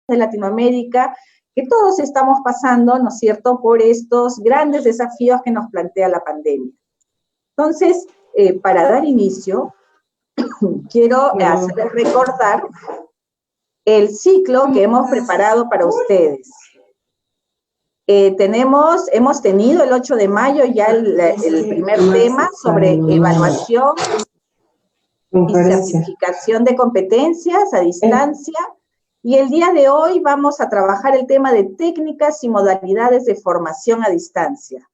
de Latinoamérica, que todos estamos pasando, ¿no es cierto?, por estos grandes desafíos que nos plantea la pandemia. Entonces, para dar inicio, quiero hacerles recordar el ciclo que hemos preparado para ustedes. Hemos tenido el 8 de mayo ya el primer tema sobre evaluación y certificación de competencias a distancia, y el día de hoy vamos a trabajar el tema de técnicas y modalidades de formación a distancia.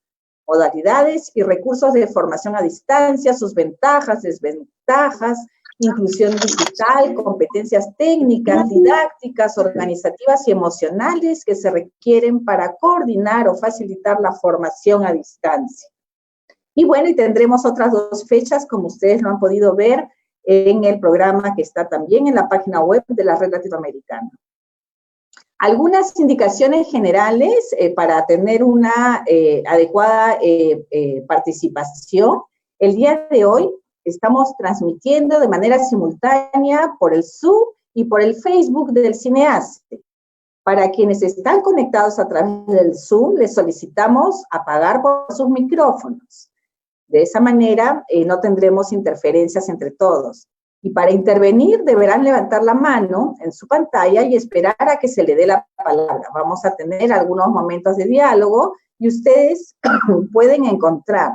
Modalidades y recursos de formación a distancia, sus ventajas, desventajas, inclusión digital, competencias técnicas, didácticas, organizativas y emocionales que se requieren para coordinar o facilitar la formación a distancia. Y bueno, y tendremos otras 2 fechas, como ustedes lo han podido ver, en el programa que está también en la página web de la Red Latinoamericana. Algunas indicaciones generales para tener una adecuada participación. El día de hoy estamos transmitiendo de manera simultánea por el Zoom y por el Facebook del Cineaste. Para quienes están conectados a través del Zoom, les solicitamos apagar por sus micrófonos. De esa manera no tendremos interferencias entre todos. Y para intervenir deberán levantar la mano en su pantalla y esperar a que se le dé la palabra. Vamos a tener algunos momentos de diálogo y ustedes pueden encontrar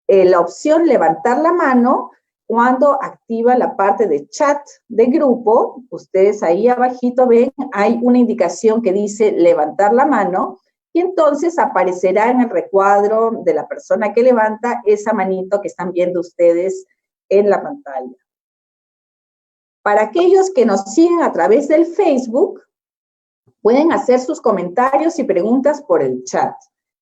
la opción levantar la mano cuando activa la parte de chat de grupo. Ustedes ahí abajito ven, hay una indicación que dice levantar la mano, y entonces aparecerá en el recuadro de la persona que levanta esa manito que están viendo ustedes en la pantalla. Para aquellos que nos siguen a través del Facebook, pueden hacer sus comentarios y preguntas por el chat.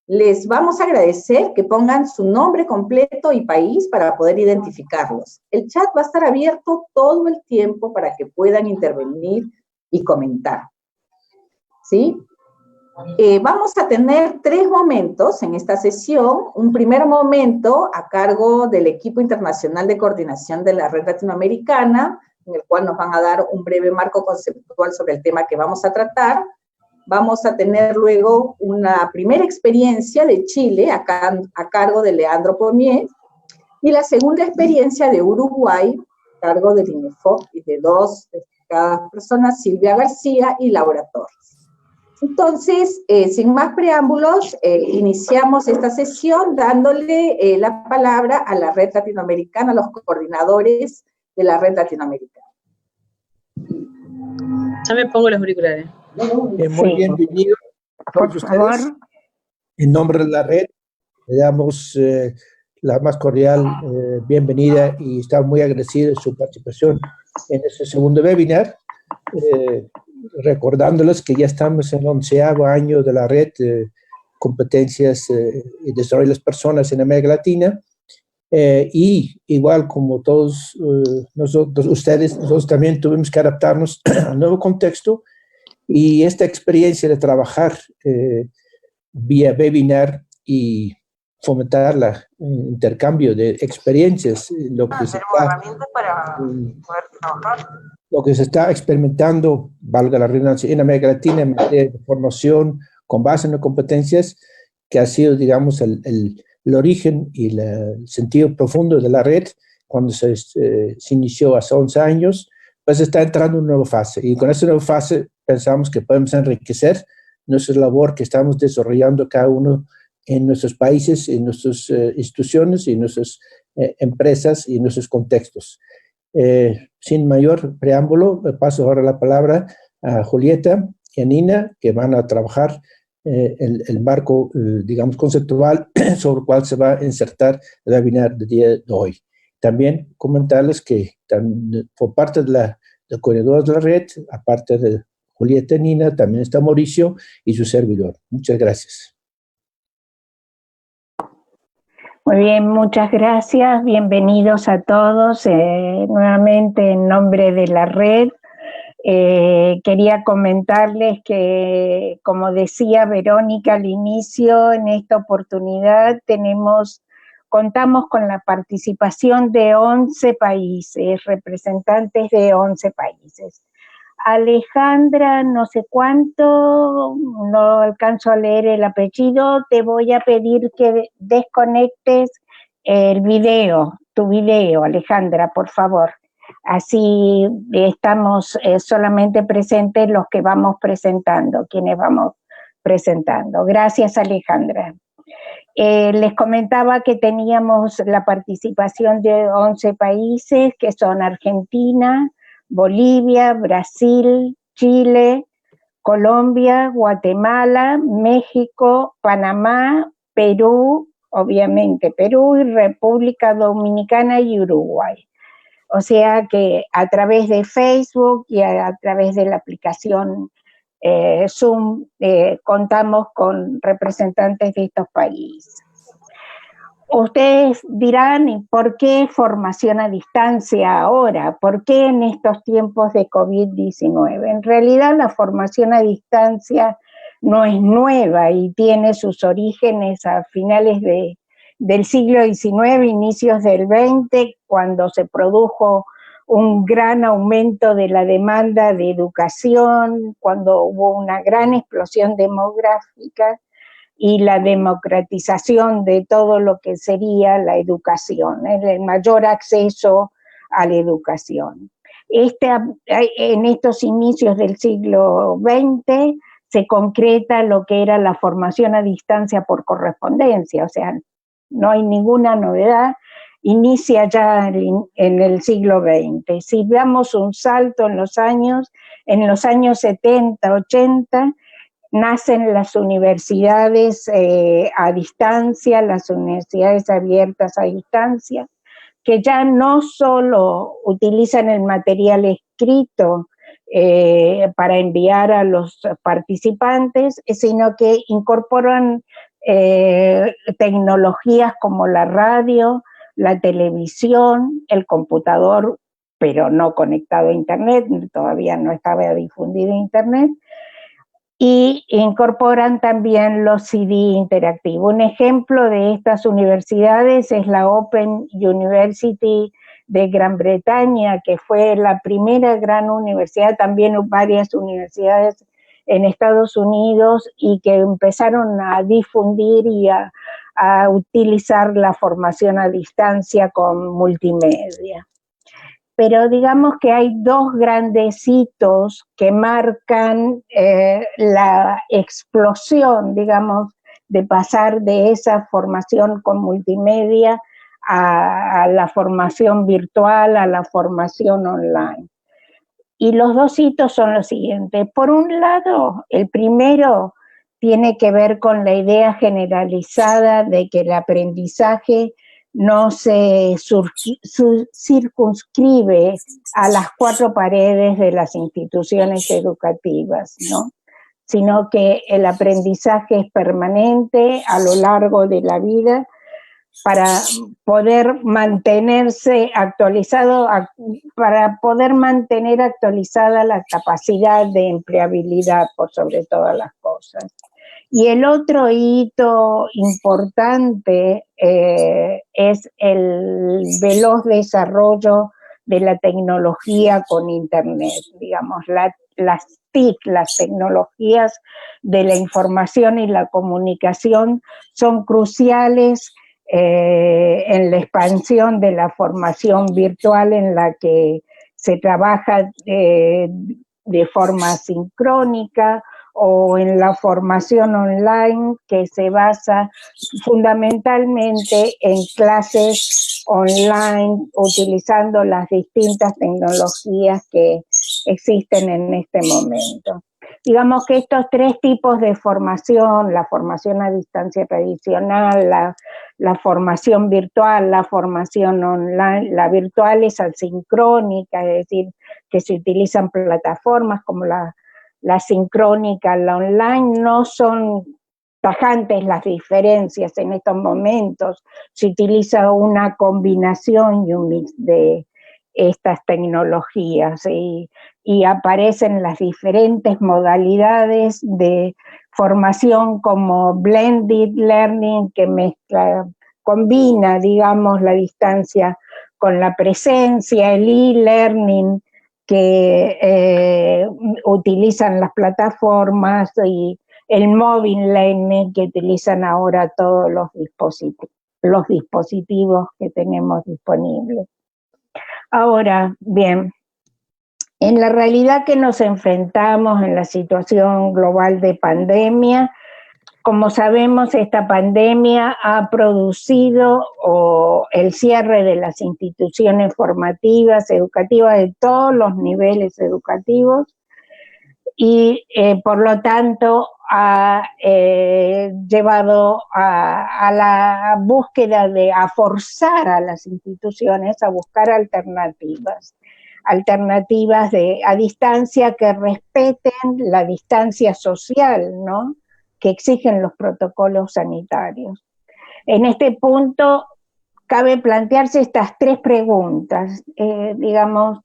Les vamos a agradecer que pongan su nombre completo y país para poder identificarlos. El chat va a estar abierto todo el tiempo para que puedan intervenir y comentar. ¿Sí? Vamos a tener 3 momentos en esta sesión. Un primer momento a cargo del equipo internacional de coordinación de la Red Latinoamericana, en el cual nos van a dar un breve marco conceptual sobre el tema que vamos a tratar. Vamos a tener luego una primera experiencia de Chile a cargo de Leandro Pomier, y la segunda experiencia de Uruguay a cargo del INEFOC y de 2 destacadas personas, Silvia García y Laura Torres. Entonces, sin más preámbulos, iniciamos esta sesión dándole la palabra a la Red Latinoamericana, a los coordinadores de la Red Latinoamericana. Ya me pongo los auriculares. Muy bienvenido a todos ustedes. En nombre de la red, le damos la más cordial bienvenida y estamos muy agradecidos de su participación en este segundo webinar. Recordándoles que ya estamos en el 11º año de la red competencias y desarrollo de las personas en América Latina. Y igual como todos nosotros también tuvimos que adaptarnos al nuevo contexto, y esta experiencia de trabajar vía webinar y fomentar el intercambio de experiencias, lo que se está experimentando, valga la redundancia, en América Latina en materia de formación con base en las competencias, que ha sido, digamos, el origen y el sentido profundo de la red cuando se inició hace 11 años, pues está entrando en una nueva fase. Y con esta nueva fase pensamos que podemos enriquecer nuestra labor que estamos desarrollando cada uno en nuestros países, en nuestras instituciones y en nuestras empresas y en nuestros contextos. Sin mayor preámbulo, me paso ahora la palabra a Julieta y a Nina, que van a trabajar el marco, digamos, conceptual sobre el cual se va a insertar el webinar del día de hoy. También comentarles que por parte de coordinadores de la red, aparte de Julieta y Nina, también está Mauricio y su servidor. Muchas gracias. Muy bien, muchas gracias. Bienvenidos a todos. Nuevamente en nombre de la red. Quería comentarles que, como decía Verónica al inicio, en esta oportunidad contamos con la participación de 11 países, representantes de 11 países. Alejandra, no sé cuánto, no alcanzo a leer el apellido, te voy a pedir que desconectes el video, tu video, Alejandra, por favor. Así estamos solamente presentes los que vamos presentando, quienes vamos presentando. Gracias, Alejandra. Les comentaba que teníamos la participación de 11 países, que son Argentina, Bolivia, Brasil, Chile, Colombia, Guatemala, México, Panamá, Perú, obviamente Perú, y República Dominicana y Uruguay. O sea que a través de Facebook y a través de la aplicación Zoom contamos con representantes de estos países. Ustedes dirán, ¿y por qué formación a distancia ahora? ¿Por qué en estos tiempos de COVID-19? En realidad la formación a distancia no es nueva y tiene sus orígenes a finales del siglo XIX, inicios del XX, cuando se produjo un gran aumento de la demanda de educación, cuando hubo una gran explosión demográfica y la democratización de todo lo que sería la educación, el mayor acceso a la educación. En estos inicios del siglo XX se concreta lo que era la formación a distancia por correspondencia, o sea, no hay ninguna novedad, inicia ya en el siglo XX. Si damos un salto en los años 70, 80, nacen las universidades a distancia, las universidades abiertas a distancia, que ya no solo utilizan el material escrito para enviar a los participantes, sino que incorporan tecnologías como la radio, la televisión, el computador, pero no conectado a Internet, todavía no estaba difundido Internet, y incorporan también los CD interactivos. Un ejemplo de estas universidades es la Open University de Gran Bretaña, que fue la primera gran universidad, también varias universidades en Estados Unidos, y que empezaron a difundir y a utilizar la formación a distancia con multimedia. Pero digamos que hay dos grandes hitos que marcan la explosión, digamos, de pasar de esa formación con multimedia a la formación virtual, a la formación online. Y los dos hitos son los siguientes. Por un lado, el primero tiene que ver con la idea generalizada de que el aprendizaje no se circunscribe a las cuatro paredes de las instituciones educativas, ¿no? Sino que el aprendizaje es permanente a lo largo de la vida para poder mantenerse actualizado, para poder mantener actualizada la capacidad de empleabilidad por sobre todas las cosas. Y el otro hito importante es el veloz desarrollo de la tecnología con Internet, digamos, las TIC, las tecnologías de la información y la comunicación son cruciales en la expansión de la formación virtual, en la que se trabaja de forma sincrónica, o en la formación online, que se basa fundamentalmente en clases online utilizando las distintas tecnologías que existen en este momento. Digamos que estos tres tipos de formación, la formación a distancia tradicional, la formación virtual, la formación online, la virtual es asincrónica, es decir, que se utilizan plataformas como la sincrónica, la online, no son tajantes las diferencias en estos momentos. Se utiliza una combinación y un mix de estas tecnologías y aparecen las diferentes modalidades de formación como blended learning, que combina, digamos, la distancia con la presencia, el e-learning, que utilizan las plataformas y el mobile learning que utilizan ahora todos los dispositivos que tenemos disponibles. Ahora, bien, en la realidad que nos enfrentamos en la situación global de pandemia, como sabemos, esta pandemia ha producido el cierre de las instituciones formativas, educativas, de todos los niveles educativos, y por lo tanto ha llevado a la búsqueda a forzar a las instituciones a buscar alternativas a distancia que respeten la distancia social, ¿no?, que exigen los protocolos sanitarios. En este punto cabe plantearse estas tres preguntas, digamos,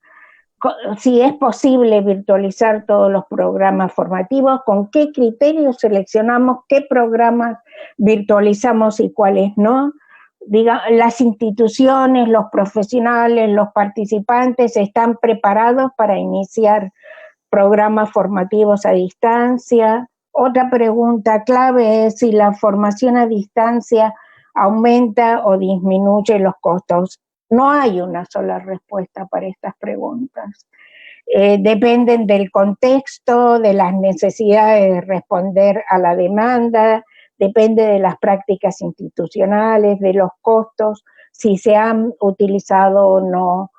si es posible virtualizar todos los programas formativos, con qué criterios seleccionamos qué programas virtualizamos y cuáles no. Las instituciones, los profesionales, los participantes están preparados para iniciar programas formativos a distancia. Otra pregunta clave es si la formación a distancia aumenta o disminuye los costos. No hay una sola respuesta para estas preguntas. Dependen del contexto, de las necesidades de responder a la demanda, depende de las prácticas institucionales, de los costos, si se han utilizado o no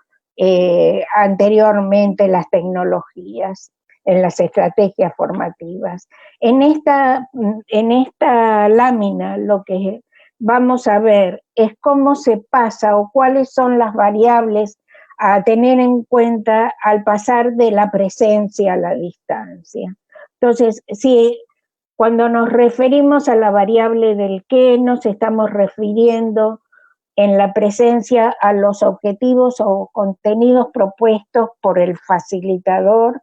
anteriormente las tecnologías en las estrategias formativas. En esta lámina lo que vamos a ver es cómo se pasa o cuáles son las variables a tener en cuenta al pasar de la presencia a la distancia. Entonces, si cuando nos referimos a la variable del qué, nos estamos refiriendo en la presencia a los objetivos o contenidos propuestos por el facilitador,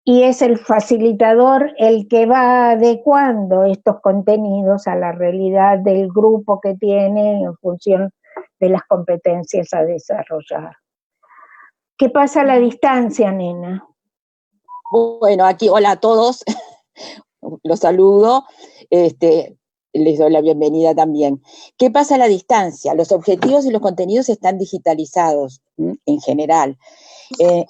y es el facilitador el que va adecuando estos contenidos a la realidad del grupo que tiene en función de las competencias a desarrollar. ¿Qué pasa a la distancia, Nena? Bueno, aquí, hola a todos, los saludo, les doy la bienvenida también. ¿Qué pasa a la distancia? Los objetivos y los contenidos están digitalizados en general.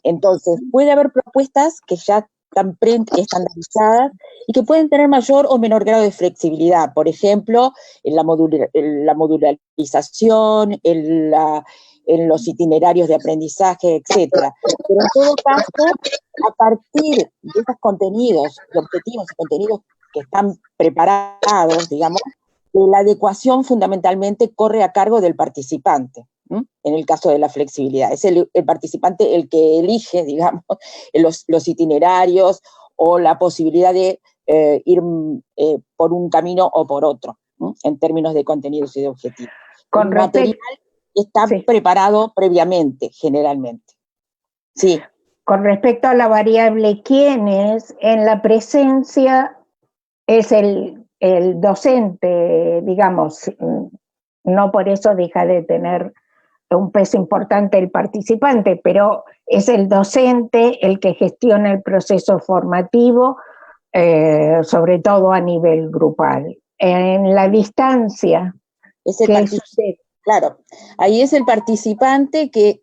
Entonces, puede haber propuestas que ya están estandarizadas y que pueden tener mayor o menor grado de flexibilidad. Por ejemplo, en la modularización, en los itinerarios de aprendizaje, etcétera. Pero en todo caso, a partir de esos contenidos, de objetivos y contenidos que están preparados, digamos, la adecuación fundamentalmente corre a cargo del participante. En el caso de la flexibilidad. Es el participante el que elige, digamos, los itinerarios o la posibilidad de ir por un camino o por otro, en términos de contenidos y de objetivos. El material está preparado previamente, generalmente. Sí. Con respecto a la variable quiénes, en la presencia es el docente, digamos, no por eso deja de tener un peso importante el participante, pero es el docente el que gestiona el proceso formativo, sobre todo a nivel grupal. En la distancia, ¿qué sucede? Claro, ahí es el participante que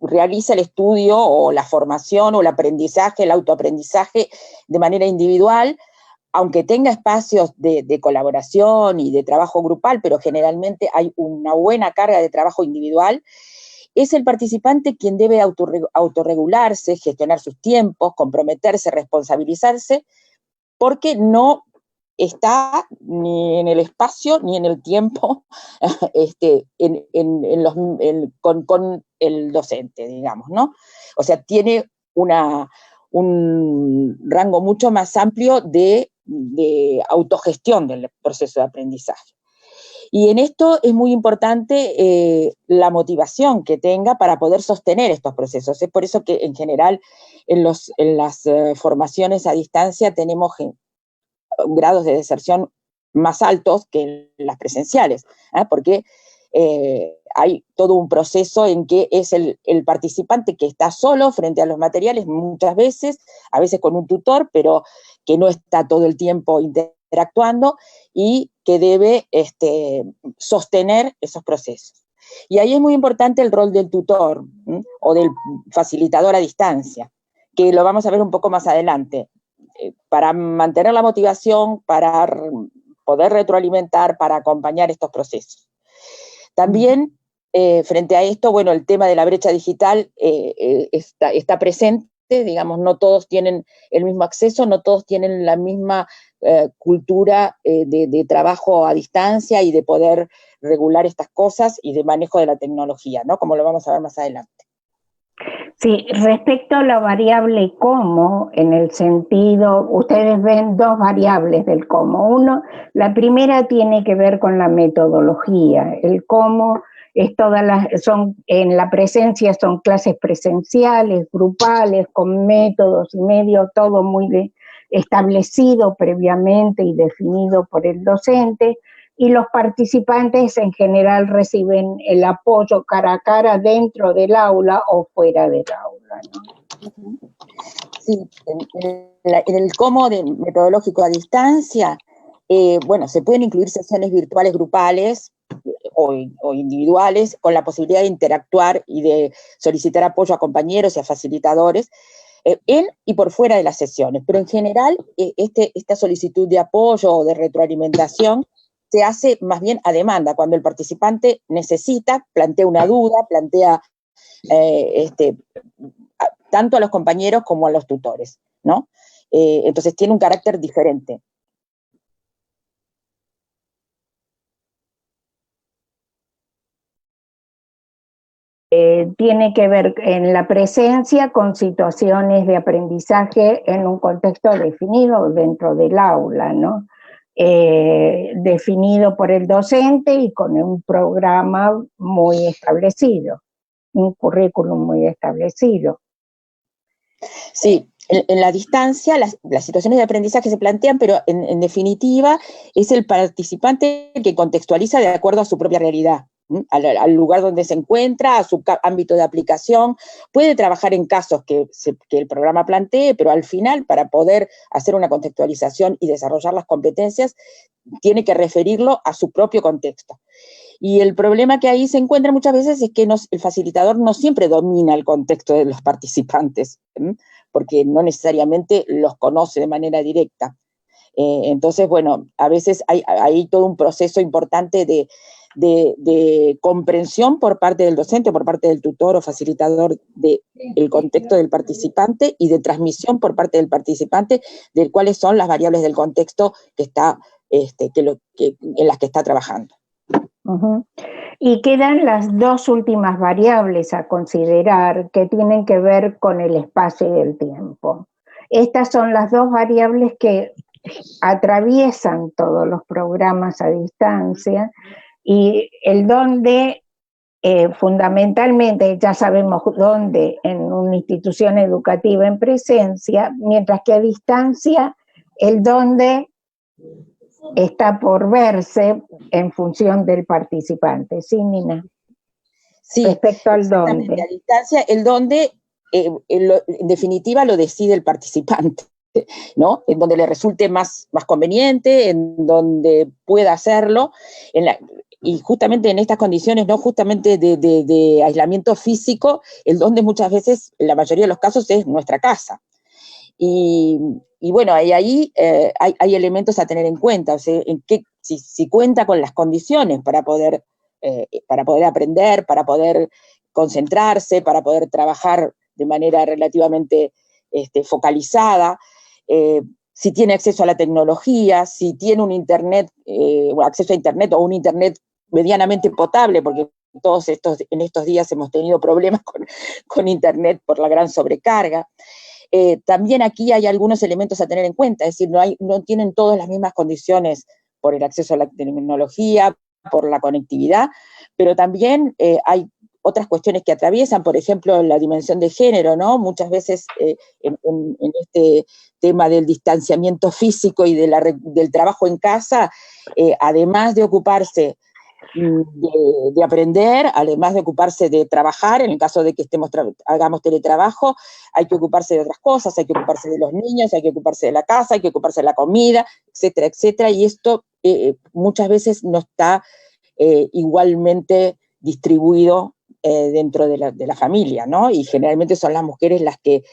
realiza el estudio o la formación o el aprendizaje, el autoaprendizaje de manera individual, aunque tenga espacios de colaboración y de trabajo grupal, pero generalmente hay una buena carga de trabajo individual, es el participante quien debe autorregularse, gestionar sus tiempos, comprometerse, responsabilizarse, porque no está ni en el espacio ni en el tiempo con el docente, digamos, ¿no? O sea, tiene un rango mucho más amplio de autogestión del proceso de aprendizaje. Y en esto es muy importante la motivación que tenga para poder sostener estos procesos. Es por eso que en general en las formaciones a distancia tenemos grados de deserción más altos que en las presenciales, porque hay todo un proceso en que es el participante que está solo frente a los materiales muchas veces, a veces con un tutor, pero que no está todo el tiempo interactuando y que debe sostener esos procesos. Y ahí es muy importante el rol del tutor, ¿sí? O del facilitador a distancia, que lo vamos a ver un poco más adelante, para mantener la motivación, para poder retroalimentar, para acompañar estos procesos. También, frente a esto, bueno, el tema de la brecha digital está presente, digamos, no todos tienen el mismo acceso, no todos tienen la misma cultura de trabajo a distancia y de poder regular estas cosas y de manejo de la tecnología, ¿no? Como lo vamos a ver más adelante. Sí, respecto a la variable cómo, en el sentido, ustedes ven dos variables del cómo. Uno, la primera tiene que ver con la metodología. El cómo es en la presencia son clases presenciales, grupales, con métodos y medios, todo muy establecido previamente y definido por el docente. Y los participantes en general reciben el apoyo cara a cara dentro del aula o fuera del aula, ¿no? Sí, en el cómo metodológico a distancia, bueno, se pueden incluir sesiones virtuales grupales o individuales con la posibilidad de interactuar y de solicitar apoyo a compañeros y a facilitadores en y por fuera de las sesiones, pero en general esta solicitud de apoyo o de retroalimentación se hace más bien a demanda, cuando el participante necesita, plantea una duda, plantea tanto a los compañeros como a los tutores, ¿no? Entonces tiene un carácter diferente. Tiene que ver en la presencia con situaciones de aprendizaje en un contexto definido dentro del aula, ¿no? Definido por el docente y con un programa muy establecido, un currículum muy establecido. Sí, en la distancia las situaciones de aprendizaje se plantean, pero en definitiva es el participante que contextualiza de acuerdo a su propia realidad, al lugar donde se encuentra, a su ámbito de aplicación. Puede trabajar en casos que el programa plantee, pero al final, para poder hacer una contextualización y desarrollar las competencias, tiene que referirlo a su propio contexto. Y el problema que ahí se encuentra muchas veces es que el facilitador no siempre domina el contexto de los participantes, porque no necesariamente los conoce de manera directa. Entonces, bueno, a veces hay todo un proceso importante de comprensión por parte del docente, por parte del tutor o facilitador del contexto del participante y de transmisión por parte del participante de cuáles son las variables del contexto que está, en las que está trabajando. Uh-huh. Y quedan las dos últimas variables a considerar que tienen que ver con el espacio y el tiempo. Estas son las dos variables que atraviesan todos los programas a distancia y el dónde, fundamentalmente, ya sabemos dónde en una institución educativa en presencia, mientras que a distancia el dónde está por verse en función del participante. ¿Sí, Nina? Sí, respecto al dónde. A distancia, el dónde, en definitiva, lo decide el participante, ¿no? En donde le resulte más conveniente, en donde pueda hacerlo, y justamente en estas condiciones, ¿no? Justamente de aislamiento físico, el dónde muchas veces, en la mayoría de los casos, es nuestra casa. Y bueno, ahí hay elementos a tener en cuenta, o sea, si cuenta con las condiciones para poder aprender, para poder concentrarse, para poder trabajar de manera relativamente focalizada, si tiene acceso a la tecnología, si tiene un internet, acceso a internet o un internet medianamente potable, porque en estos días hemos tenido problemas con internet por la gran sobrecarga. También aquí hay algunos elementos a tener en cuenta, es decir, no tienen todas las mismas condiciones por el acceso a la tecnología, por la conectividad, pero también hay otras cuestiones que atraviesan, por ejemplo, la dimensión de género, ¿no? Muchas veces en este tema del distanciamiento físico y del trabajo en casa, además de ocuparse de aprender, además de ocuparse de trabajar, en el caso de que hagamos teletrabajo, hay que ocuparse de otras cosas, hay que ocuparse de los niños, hay que ocuparse de la casa, hay que ocuparse de la comida, etcétera, etcétera, y esto muchas veces no está igualmente distribuido dentro de la familia, ¿no? Y generalmente son las mujeres las que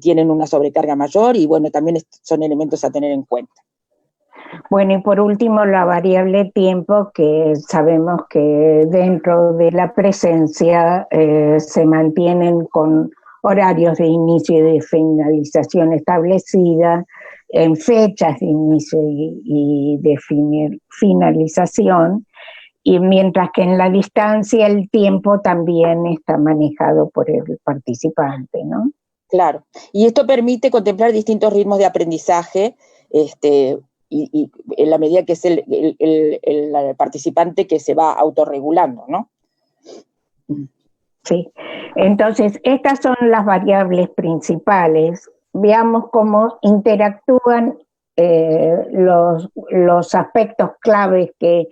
tienen una sobrecarga mayor y, bueno, también son elementos a tener en cuenta. Bueno, y por último, la variable tiempo, que sabemos que dentro de la presencia se mantienen con horarios de inicio y de finalización establecida, en fechas de inicio y de finalización, y mientras que en la distancia el tiempo también está manejado por el participante, ¿no? Claro, y esto permite contemplar distintos ritmos de aprendizaje, y en la medida que es el participante que se va autorregulando, ¿no? Sí, entonces estas son las variables principales. Veamos cómo interactúan los aspectos claves que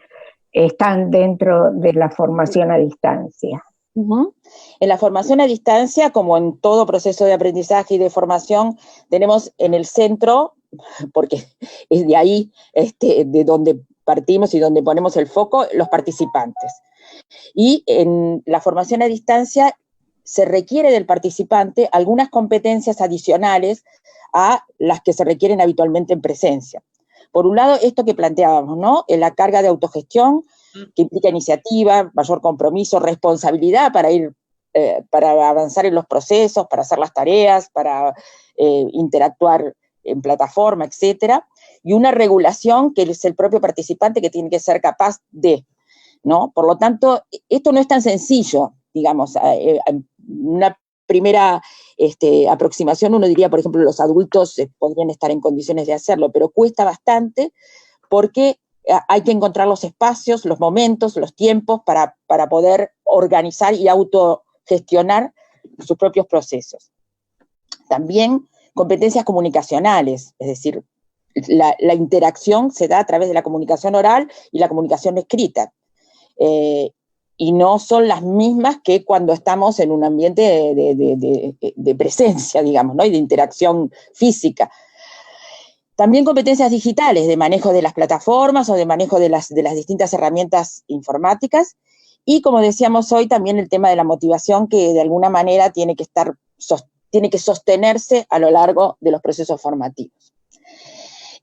están dentro de la formación a distancia. Uh-huh. En la formación a distancia, como en todo proceso de aprendizaje y de formación, tenemos en el centro, porque es de ahí de donde partimos y donde ponemos el foco, los participantes. Y en la formación a distancia se requiere del participante algunas competencias adicionales a las que se requieren habitualmente en presencia. Por un lado, esto que planteábamos, ¿no? La carga de autogestión, que implica iniciativa, mayor compromiso, responsabilidad para avanzar en los procesos, para hacer las tareas, para interactuar en plataforma, etcétera, y una regulación que es el propio participante que tiene que ser capaz de, ¿no? Por lo tanto, esto no es tan sencillo, digamos. Una primera aproximación, uno diría, por ejemplo, los adultos podrían estar en condiciones de hacerlo, pero cuesta bastante porque hay que encontrar los espacios, los momentos, los tiempos para poder organizar y autogestionar sus propios procesos. También competencias comunicacionales, es decir, la interacción se da a través de la comunicación oral y la comunicación escrita. Y no son las mismas que cuando estamos en un ambiente de presencia, digamos, ¿no? Y de interacción física. También competencias digitales, de manejo de las plataformas o de manejo de las distintas herramientas informáticas. Y como decíamos hoy, también el tema de la motivación, que de alguna manera tiene que sostenerse a lo largo de los procesos formativos.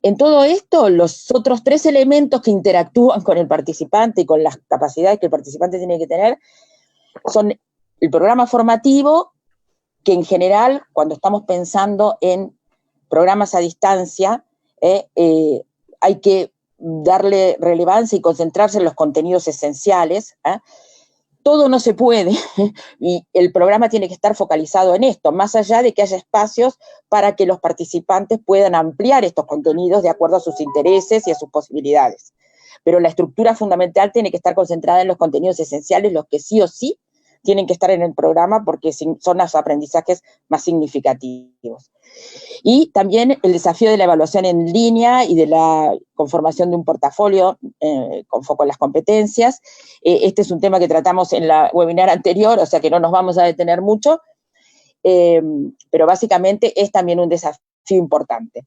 En todo esto, los otros 3 elementos que interactúan con el participante y con las capacidades que el participante tiene que tener son el programa formativo, que en general, cuando estamos pensando en programas a distancia, hay que darle relevancia y concentrarse en los contenidos esenciales. Todo no se puede, y el programa tiene que estar focalizado en esto, más allá de que haya espacios para que los participantes puedan ampliar estos contenidos de acuerdo a sus intereses y a sus posibilidades. Pero la estructura fundamental tiene que estar concentrada en los contenidos esenciales, los que sí o sí tienen que estar en el programa porque son los aprendizajes más significativos. Y también el desafío de la evaluación en línea y de la conformación de un portafolio con foco en las competencias. Este es un tema que tratamos en la webinar anterior, o sea que no nos vamos a detener mucho, pero básicamente es también un desafío importante.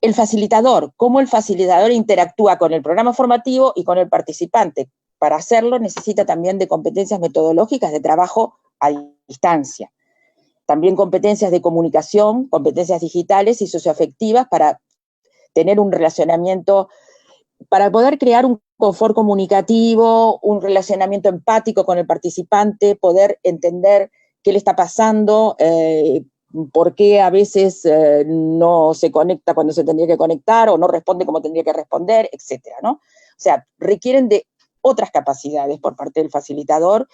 El facilitador, cómo el facilitador interactúa con el programa formativo y con el participante. Para hacerlo necesita también de competencias metodológicas de trabajo a distancia. También competencias de comunicación, competencias digitales y socioafectivas para tener un relacionamiento, para poder crear un confort comunicativo, un relacionamiento empático con el participante, poder entender qué le está pasando, por qué a veces no se conecta cuando se tendría que conectar o no responde como tendría que responder, etcétera, ¿no? O sea, requieren de otras capacidades por parte del facilitador,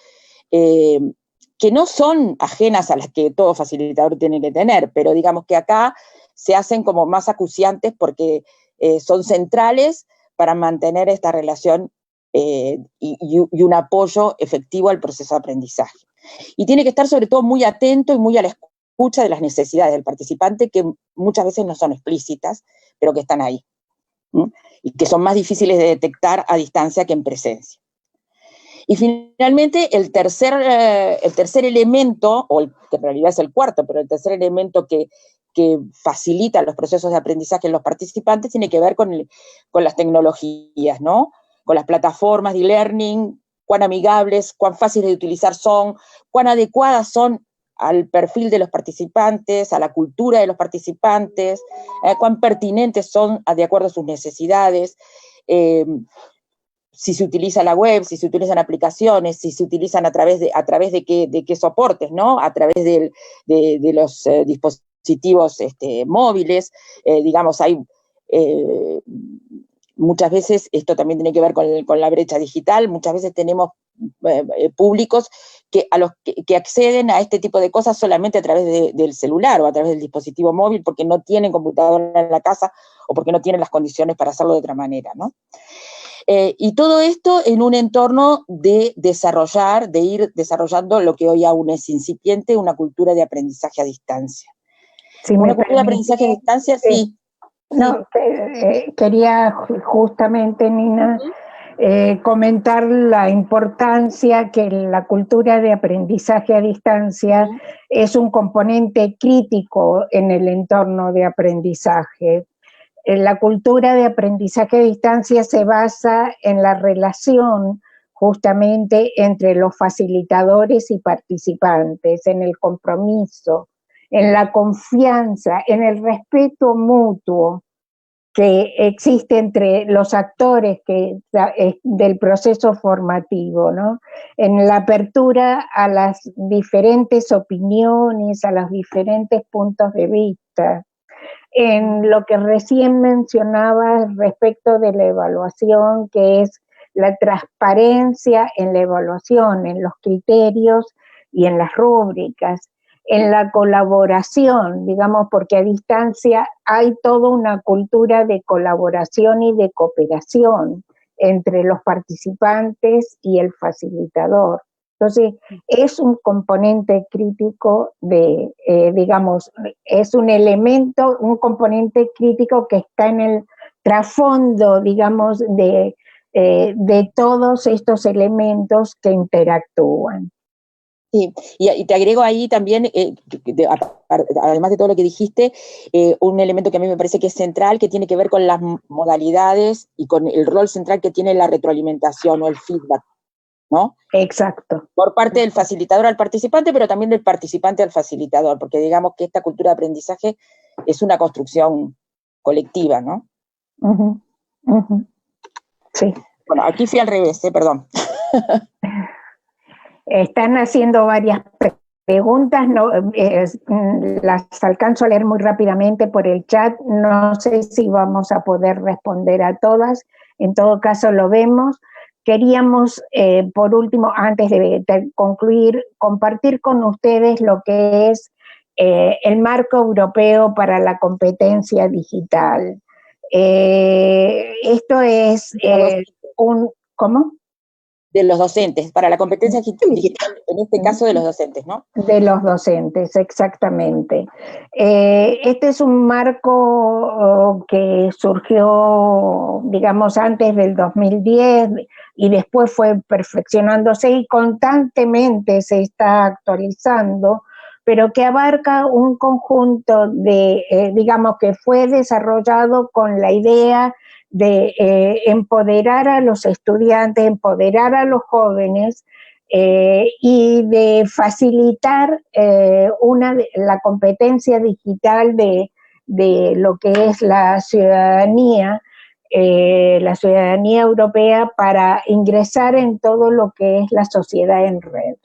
que no son ajenas a las que todo facilitador tiene que tener, pero digamos que acá se hacen como más acuciantes porque son centrales para mantener esta relación y un apoyo efectivo al proceso de aprendizaje. Y tiene que estar sobre todo muy atento y muy a la escucha de las necesidades del participante, que muchas veces no son explícitas, pero que están ahí, y que son más difíciles de detectar a distancia que en presencia. Y finalmente, el tercer elemento, que en realidad es el cuarto, pero el tercer elemento que facilita los procesos de aprendizaje en los participantes tiene que ver con las tecnologías, ¿no? Con las plataformas de e-learning, cuán amigables, cuán fáciles de utilizar son, cuán adecuadas son al perfil de los participantes, a la cultura de los participantes, cuán pertinentes son de acuerdo a sus necesidades, si se utiliza la web, si se utilizan aplicaciones, si se utilizan a través de qué soportes, ¿no? A través de los dispositivos móviles, digamos, hay muchas veces, esto también tiene que ver con la brecha digital, muchas veces tenemos públicos que acceden a este tipo de cosas solamente a través del celular o a través del dispositivo móvil porque no tienen computadora en la casa o porque no tienen las condiciones para hacerlo de otra manera, ¿no? Y todo esto en un entorno de ir desarrollando lo que hoy aún es incipiente, una cultura de aprendizaje a distancia. Si una cultura de aprendizaje a distancia, sí. No, quería justamente, Nina, comentar la importancia que la cultura de aprendizaje a distancia es un componente crítico en el entorno de aprendizaje. La cultura de aprendizaje a distancia se basa en la relación justamente entre los facilitadores y participantes, en el compromiso, en la confianza, en el respeto mutuo que existe entre los actores del proceso formativo, ¿no? En la apertura a las diferentes opiniones, a los diferentes puntos de vista. En lo que recién mencionaba respecto de la evaluación, que es la transparencia en la evaluación, en los criterios y en las rúbricas, en la colaboración, digamos, porque a distancia hay toda una cultura de colaboración y de cooperación entre los participantes y el facilitador. Entonces, es un componente crítico digamos, es un elemento, un componente crítico que está en el trasfondo, digamos, de todos estos elementos que interactúan. Sí, y te agrego ahí también, además de todo lo que dijiste, un elemento que a mí me parece que es central, que tiene que ver con las modalidades y con el rol central que tiene la retroalimentación o el feedback, ¿no? Exacto. Por parte del facilitador al participante, pero también del participante al facilitador, porque digamos que esta cultura de aprendizaje es una construcción colectiva, ¿no? Uh-huh. Uh-huh. Sí. Bueno, aquí fui al revés, perdón. Están haciendo varias preguntas, no, las alcanzo a leer muy rápidamente por el chat, no sé si vamos a poder responder a todas, en todo caso lo vemos. Queríamos, por último, antes de concluir, compartir con ustedes lo que es el marco europeo para la competencia digital. Esto es ¿cómo? De los docentes, para la competencia digital, en este caso de los docentes, ¿no? De los docentes, exactamente. Este es un marco que surgió, digamos, antes del 2010 y después fue perfeccionándose y constantemente se está actualizando, pero que abarca un conjunto de, digamos, que fue desarrollado con la idea de empoderar a los estudiantes, empoderar a los jóvenes y de facilitar la competencia digital de lo que es la ciudadanía europea para ingresar en todo lo que es la sociedad en red.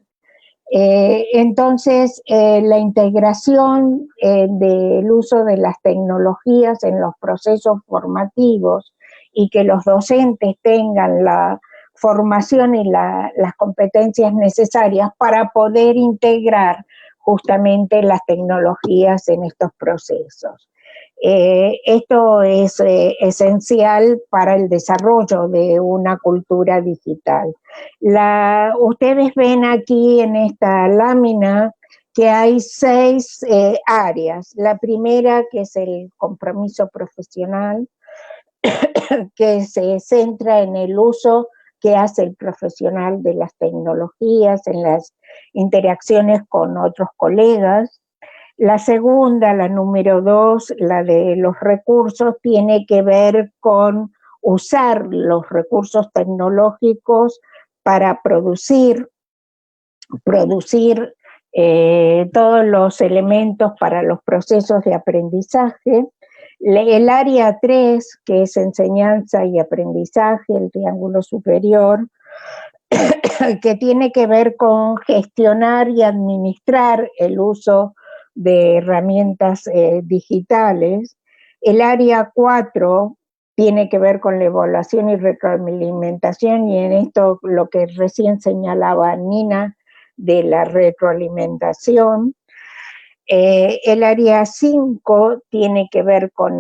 Entonces, la integración del uso de las tecnologías en los procesos formativos y que los docentes tengan la formación y las competencias necesarias para poder integrar justamente las tecnologías en estos procesos. Esto es esencial para el desarrollo de una cultura digital. Ustedes ven aquí en esta lámina que hay 6 áreas. La primera, que es el compromiso profesional, que se centra en el uso qué hace el profesional de las tecnologías en las interacciones con otros colegas. La segunda, la número 2, la de los recursos, tiene que ver con usar los recursos tecnológicos para producir todos los elementos para los procesos de aprendizaje. El área 3, que es enseñanza y aprendizaje, el triángulo superior, que tiene que ver con gestionar y administrar el uso de herramientas digitales. El área 4 tiene que ver con la evaluación y retroalimentación, y en esto lo que recién señalaba Nina de la retroalimentación. El área 5 tiene que ver con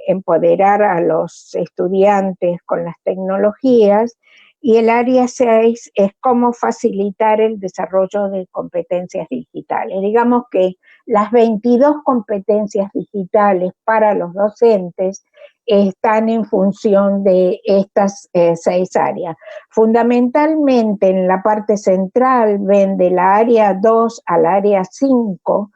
empoderar a los estudiantes con las tecnologías, y el área 6 es cómo facilitar el desarrollo de competencias digitales. Digamos que las 22 competencias digitales para los docentes están en función de estas 6 áreas. Fundamentalmente en la parte central, ven de la área 2 al área 5,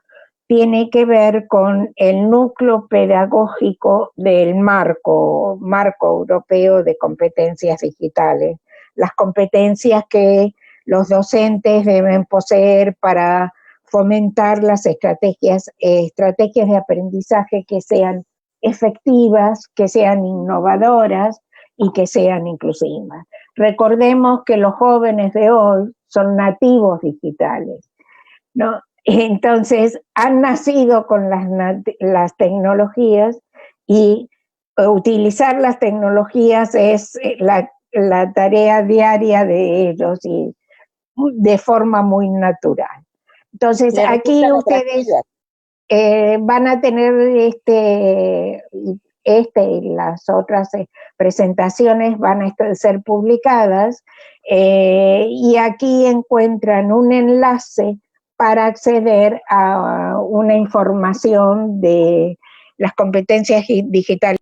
tiene que ver con el núcleo pedagógico del marco europeo de competencias digitales, las competencias que los docentes deben poseer para fomentar las estrategias de aprendizaje que sean efectivas, que sean innovadoras y que sean inclusivas. Recordemos que los jóvenes de hoy son nativos digitales, ¿no? Entonces, han nacido con las tecnologías, y utilizar las tecnologías es la tarea diaria de ellos, y de forma muy natural. Entonces, aquí ustedes van a tener y las otras presentaciones van a ser publicadas, y aquí encuentran un enlace para acceder a una información de las competencias digitales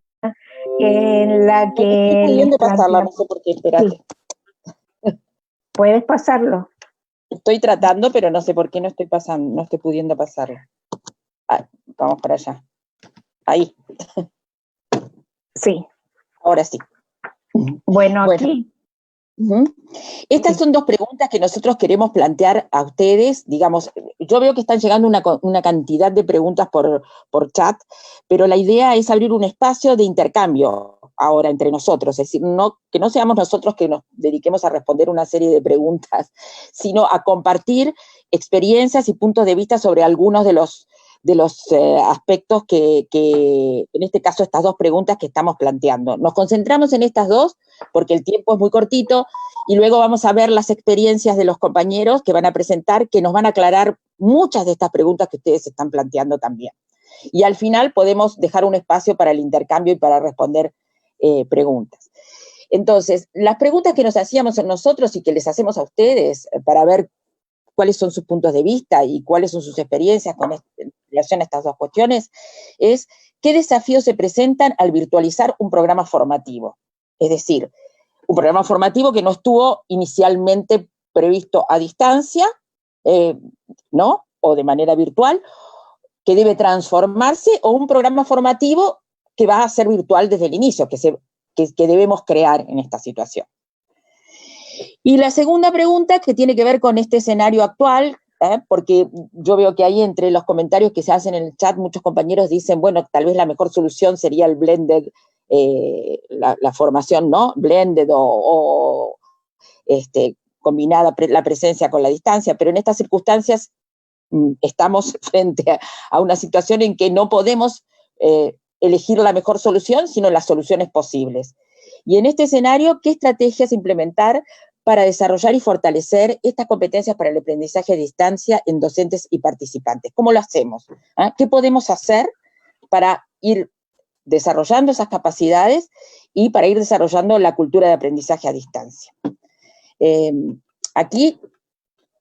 en la que... Estoy pudiendo pasarla, no sé por qué, espérate. Sí. ¿Puedes pasarlo? Estoy tratando, pero no sé por qué no estoy pudiendo pasarlo. Vamos para allá. Ahí. Sí. Ahora sí. Bueno, aquí. Estas son 2 preguntas que nosotros queremos plantear a ustedes. Digamos, yo veo que están llegando una cantidad de preguntas por chat, pero la idea es abrir un espacio de intercambio ahora entre nosotros, es decir, que no seamos nosotros que nos dediquemos a responder una serie de preguntas, sino a compartir experiencias y puntos de vista sobre algunos de los aspectos que, en este caso, estas 2 preguntas que estamos planteando. Nos concentramos en estas 2 porque el tiempo es muy cortito, y luego vamos a ver las experiencias de los compañeros que van a presentar, que nos van a aclarar muchas de estas preguntas que ustedes están planteando también. Y al final podemos dejar un espacio para el intercambio y para responder preguntas. Entonces, las preguntas que nos hacíamos nosotros y que les hacemos a ustedes para ver cuáles son sus puntos de vista y cuáles son sus experiencias en relación a estas 2 cuestiones, es qué desafíos se presentan al virtualizar un programa formativo. Es decir, un programa formativo que no estuvo inicialmente previsto a distancia, ¿no? O de manera virtual, que debe transformarse, o un programa formativo que va a ser virtual desde el inicio, que debemos crear en esta situación. Y la segunda pregunta, que tiene que ver con este escenario actual, porque yo veo que ahí entre los comentarios que se hacen en el chat, muchos compañeros dicen, bueno, tal vez la mejor solución sería el blended, la formación, ¿no? Blended o combinada la presencia con la distancia, pero en estas circunstancias estamos frente a una situación en que no podemos elegir la mejor solución, sino las soluciones posibles. Y en este escenario, ¿qué estrategias implementar para desarrollar y fortalecer estas competencias para el aprendizaje a distancia en docentes y participantes? ¿Cómo lo hacemos? ¿Qué podemos hacer para ir desarrollando esas capacidades y para ir desarrollando la cultura de aprendizaje a distancia? Aquí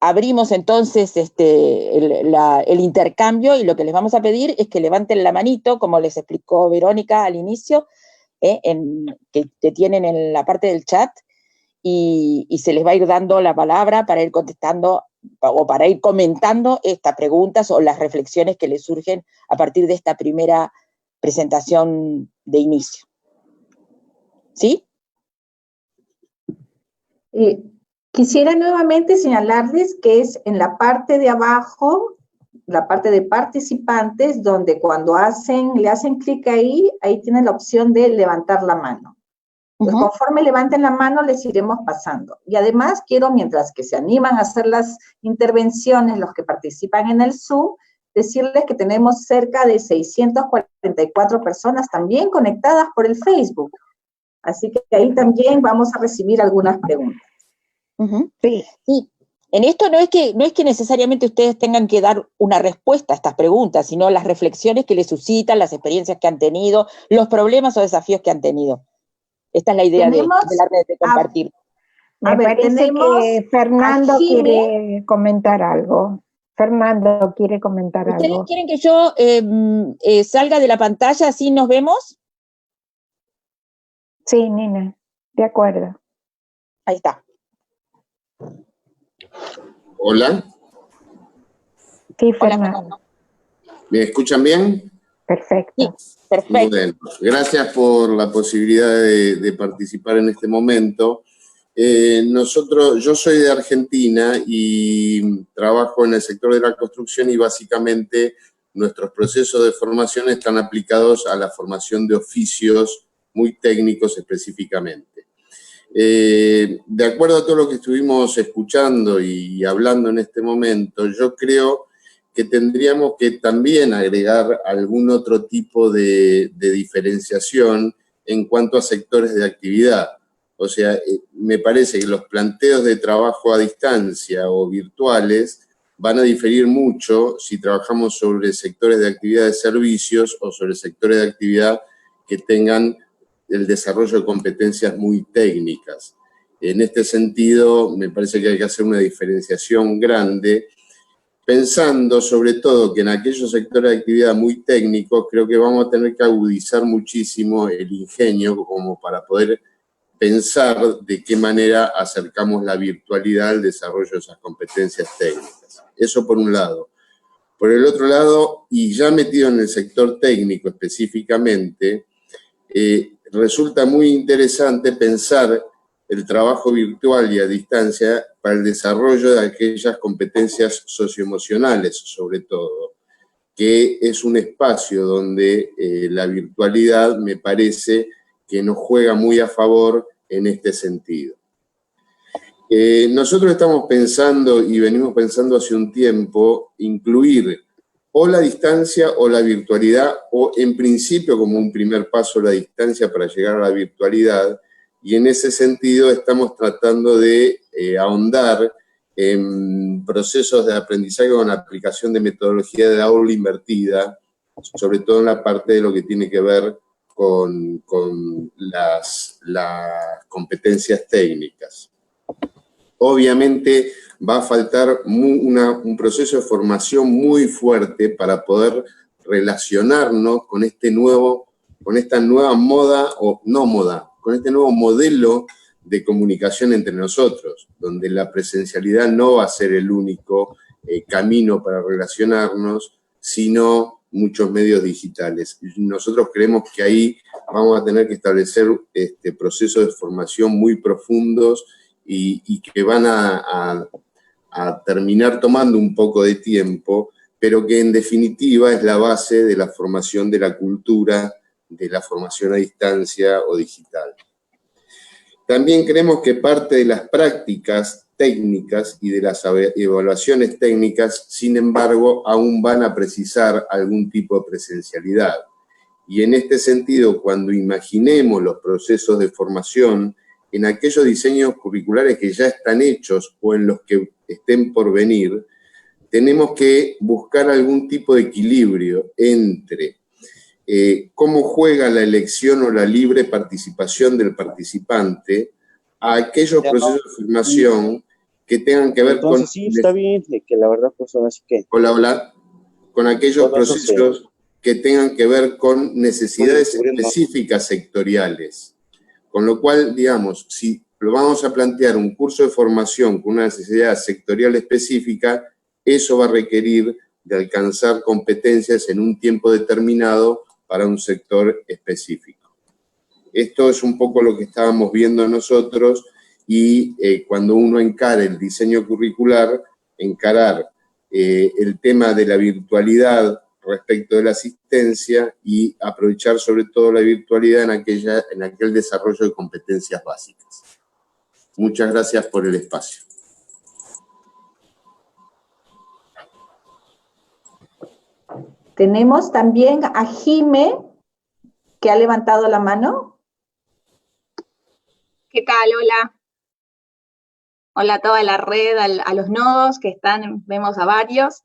abrimos entonces el intercambio, y lo que les vamos a pedir es que levanten la manito, como les explicó Verónica al inicio, que tienen en la parte del chat, y se les va a ir dando la palabra para ir contestando o para ir comentando estas preguntas o las reflexiones que les surgen a partir de esta primera presentación de inicio. ¿Sí? Quisiera nuevamente señalarles que es en la parte de abajo, la parte de participantes, donde cuando le hacen clic ahí tienen la opción de levantar la mano. Pues conforme levanten la mano, les iremos pasando. Y además quiero, mientras que se animan a hacer las intervenciones, los que participan en el Zoom, decirles que tenemos cerca de 644 personas también conectadas por el Facebook. Así que ahí también vamos a recibir algunas preguntas. Sí. En esto no es que necesariamente ustedes tengan que dar una respuesta a estas preguntas, sino las reflexiones que les suscitan, las experiencias que han tenido, los problemas o desafíos que han tenido. Esta es la idea de la red, de compartir. Me parece que Fernando quiere comentar algo. Fernando quiere comentar algo. ¿Ustedes quieren que yo salga de la pantalla así nos vemos? Sí, Nina, de acuerdo. Ahí está. Hola. Sí, Fernando. ¿Me escuchan bien? Perfecto. Sí, perfecto. Bueno, gracias por la posibilidad de participar en este momento. Yo soy de Argentina y trabajo en el sector de la construcción y básicamente nuestros procesos de formación están aplicados a la formación de oficios muy técnicos específicamente. De acuerdo a todo lo que estuvimos escuchando y hablando en este momento, yo creo que tendríamos que también agregar algún otro tipo de diferenciación en cuanto a sectores de actividad. O sea, me parece que los planteos de trabajo a distancia o virtuales van a diferir mucho si trabajamos sobre sectores de actividad de servicios o sobre sectores de actividad que tengan el desarrollo de competencias muy técnicas. En este sentido, me parece que hay que hacer una diferenciación grande, pensando sobre todo que en aquellos sectores de actividad muy técnicos creo que vamos a tener que agudizar muchísimo el ingenio como para poder pensar de qué manera acercamos la virtualidad al desarrollo de esas competencias técnicas. Eso por un lado. Por el otro lado, y ya metido en el sector técnico específicamente, resulta muy interesante pensar el trabajo virtual y a distancia para el desarrollo de aquellas competencias socioemocionales, sobre todo, que es un espacio donde la virtualidad me parece que nos juega muy a favor en este sentido. Nosotros estamos pensando y venimos pensando hace un tiempo incluir o la distancia o la virtualidad, o en principio como un primer paso la distancia para llegar a la virtualidad, y en ese sentido estamos tratando de ahondar en procesos de aprendizaje con aplicación de metodología de aula invertida, sobre todo en la parte de lo que tiene que ver con las competencias técnicas. Obviamente va a faltar un proceso de formación muy fuerte para poder relacionarnos con esta nueva moda, o no moda, con este nuevo modelo de comunicación entre nosotros, donde la presencialidad no va a ser el único camino para relacionarnos, sino muchos medios digitales. Nosotros creemos que ahí vamos a tener que establecer procesos de formación muy profundos y que van a terminar tomando un poco de tiempo, pero que en definitiva es la base de la formación de la cultura, de la formación a distancia o digital. También creemos que parte de las prácticas técnicas y de las evaluaciones técnicas, sin embargo, aún van a precisar algún tipo de presencialidad. Y en este sentido, cuando imaginemos los procesos de formación en aquellos diseños curriculares que ya están hechos o en los que estén por venir, tenemos que buscar algún tipo de equilibrio entre cómo juega la elección o la libre participación del participante a aquellos procesos de formación que tengan que ver entonces, sí, está bien, que la verdad pues son así que... Hola. Con aquellos procesos que tengan que ver con necesidades específicas sectoriales. Con lo cual, digamos, si vamos a plantear un curso de formación con una necesidad sectorial específica, eso va a requerir de alcanzar competencias en un tiempo determinado para un sector específico. Esto es un poco lo que estábamos viendo nosotros y cuando uno encara el diseño curricular, encarar el tema de la virtualidad respecto de la asistencia y aprovechar sobre todo la virtualidad en aquel desarrollo de competencias básicas. Muchas gracias por el espacio. Tenemos también a Jime, que ha levantado la mano. ¿Qué tal? Hola. Hola a toda la red, a los nodos que están, vemos a varios.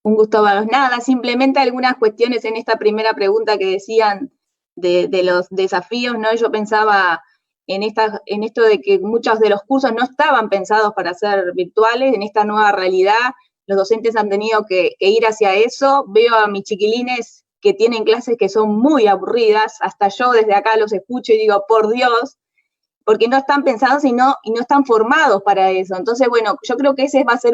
Un gusto verlos. Nada, simplemente algunas cuestiones en esta primera pregunta que decían de los desafíos, ¿no? Yo pensaba en esto de que muchos de los cursos no estaban pensados para ser virtuales, en esta nueva realidad, los docentes han tenido que ir hacia eso. Veo a mis chiquilines que tienen clases que son muy aburridas, hasta yo desde acá los escucho y digo, por Dios, porque no están pensados y no están formados para eso. Entonces, bueno, yo creo que ese va a ser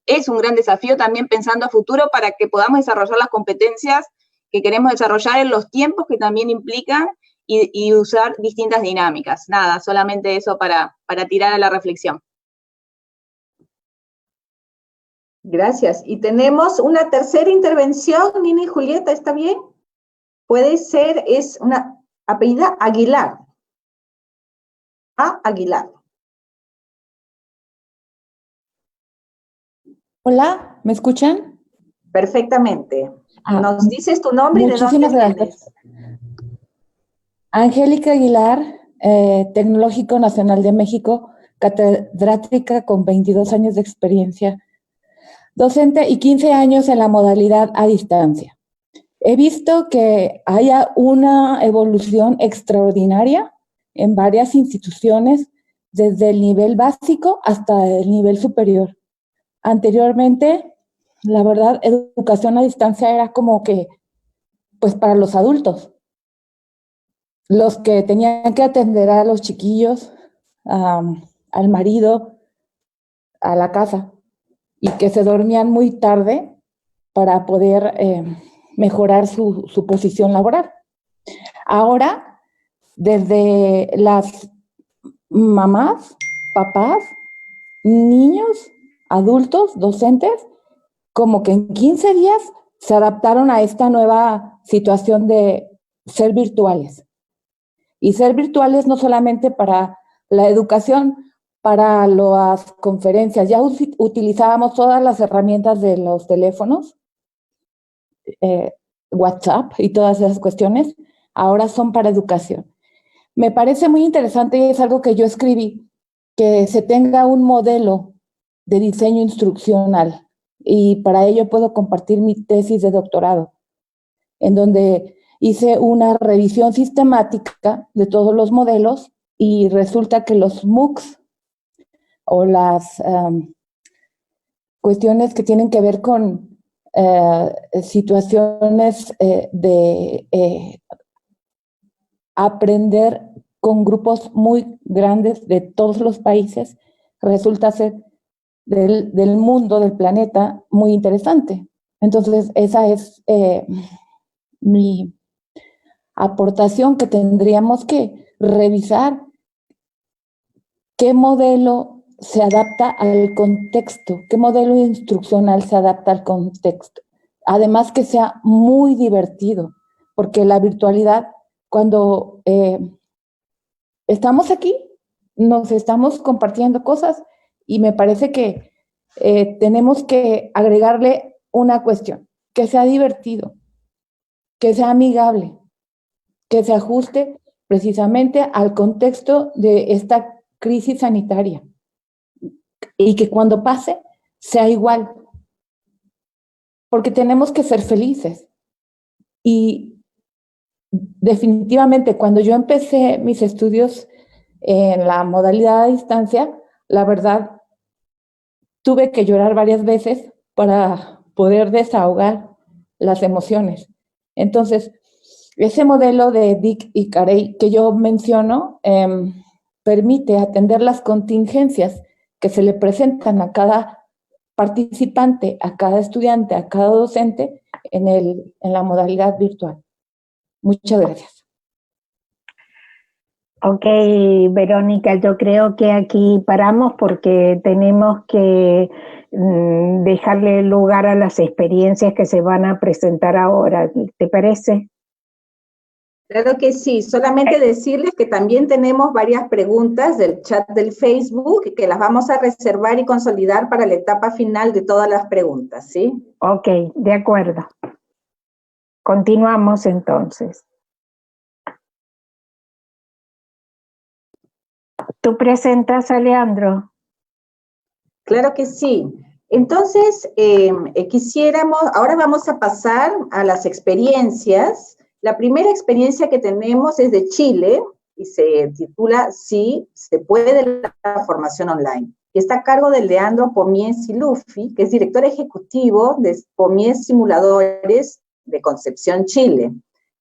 es un gran desafío también pensando a futuro para que podamos desarrollar las competencias que queremos desarrollar en los tiempos que también implican y usar distintas dinámicas. Nada, solamente eso para tirar a la reflexión. Gracias. Y tenemos una tercera intervención, Nina y Julieta, ¿está bien? Puede ser, es una apellida Aguilar. Aguilar. Hola, ¿me escuchan? Perfectamente. Nos dices tu nombre y de dónde vienes. Angélica Aguilar, Tecnológico Nacional de México, catedrática con 22 años de experiencia, docente y 15 años en la modalidad a distancia. He visto que haya una evolución extraordinaria en varias instituciones, desde el nivel básico hasta el nivel superior. Anteriormente, la verdad, educación a distancia era como que, pues para los adultos, los que tenían que atender a los chiquillos, al marido, a la casa, y que se dormían muy tarde para poder mejorar su posición laboral. Ahora, desde las mamás, papás, niños, adultos, docentes, como que en 15 días se adaptaron a esta nueva situación de ser virtuales. Y ser virtuales no solamente para la educación, para las conferencias. Ya utilizábamos todas las herramientas de los teléfonos, WhatsApp y todas esas cuestiones, ahora son para educación. Me parece muy interesante y es algo que yo escribí, que se tenga un modelo de diseño instruccional, y para ello puedo compartir mi tesis de doctorado, en donde hice una revisión sistemática de todos los modelos y resulta que los MOOCs o las cuestiones que tienen que ver con situaciones de aprender con grupos muy grandes de todos los países, resulta ser del mundo, del planeta, muy interesante. Entonces, esa es mi aportación, que tendríamos que revisar qué modelo se adapta al contexto, qué modelo instruccional se adapta al contexto. Además, que sea muy divertido, porque la virtualidad, cuando estamos aquí, nos estamos compartiendo cosas, y me parece que tenemos que agregarle una cuestión: que sea divertido, que sea amigable, que se ajuste precisamente al contexto de esta crisis sanitaria, y que cuando pase sea igual, porque tenemos que ser felices. Y definitivamente, cuando yo empecé mis estudios en la modalidad a distancia, la verdad, tuve que llorar varias veces para poder desahogar las emociones. Entonces, ese modelo de Dick y Carey que yo menciono, permite atender las contingencias que se le presentan a cada participante, a cada estudiante, a cada docente en la modalidad virtual. Muchas gracias. Ok, Verónica, yo creo que aquí paramos porque tenemos que dejarle lugar a las experiencias que se van a presentar ahora. ¿Te parece? Claro que sí, solamente decirles que también tenemos varias preguntas del chat del Facebook que las vamos a reservar y consolidar para la etapa final de todas las preguntas, ¿sí? Ok, de acuerdo. Continuamos entonces. ¿Tú presentas, Alejandro? Claro que sí. Entonces, ahora vamos a pasar a las experiencias. La primera experiencia que tenemos es de Chile y se titula Sí, se puede la formación online. Y está a cargo de Leandro Pomies Siluffi, que es director ejecutivo de Pomies Simuladores de Concepción, Chile.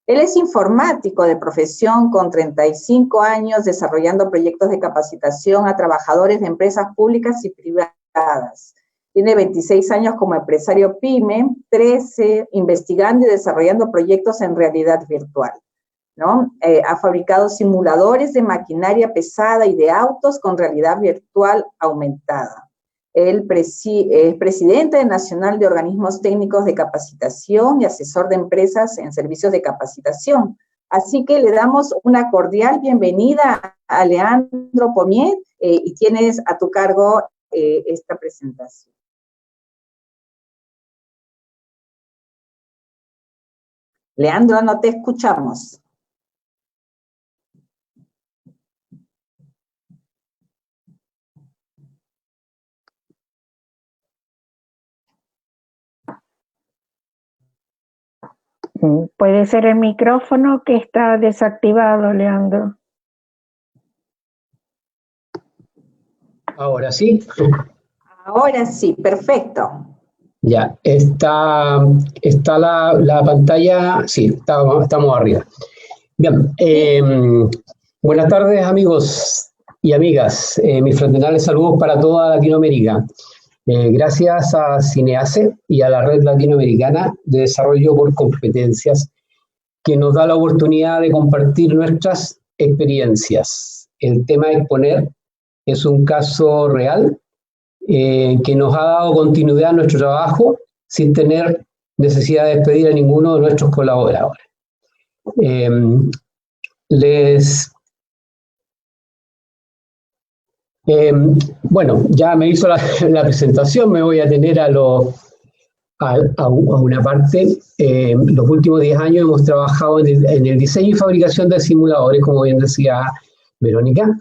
Él es informático de profesión con 35 años desarrollando proyectos de capacitación a trabajadores de empresas públicas y privadas. Tiene 26 años como empresario PYME, 13 investigando y desarrollando proyectos en realidad virtual, ¿no? Ha fabricado simuladores de maquinaria pesada y de autos con realidad virtual aumentada. Él es presidente nacional de organismos técnicos de capacitación y asesor de empresas en servicios de capacitación. Así que le damos una cordial bienvenida a Leandro Pomies y tienes a tu cargo esta presentación. Leandro, no te escuchamos. Puede ser el micrófono que está desactivado, Leandro. Ahora sí. Ahora sí, perfecto. Ya, está la pantalla, sí, estamos arriba. Bien, buenas tardes amigos y amigas, mis fraternales saludos para toda Latinoamérica. Gracias a Cineace y a la Red Latinoamericana de Desarrollo por Competencias, que nos da la oportunidad de compartir nuestras experiencias. El tema a exponer es un caso real que nos ha dado continuidad a nuestro trabajo sin tener necesidad de despedir a ninguno de nuestros colaboradores. Bueno, ya me hizo la presentación, me voy a tener a una parte. Los últimos 10 años hemos trabajado en el diseño y fabricación de simuladores, como bien decía Verónica,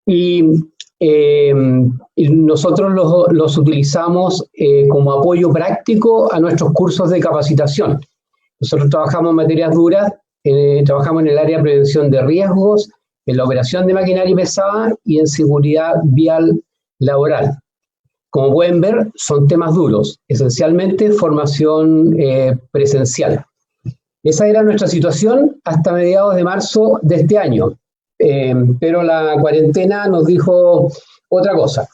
y nosotros los utilizamos como apoyo práctico a nuestros cursos de capacitación. Nosotros trabajamos en materias duras, trabajamos en el área de prevención de riesgos, en la operación de maquinaria pesada y en seguridad vial laboral. Como pueden ver, son temas duros, esencialmente formación presencial. Esa era nuestra situación hasta mediados de marzo de este año, pero la cuarentena nos dijo otra cosa.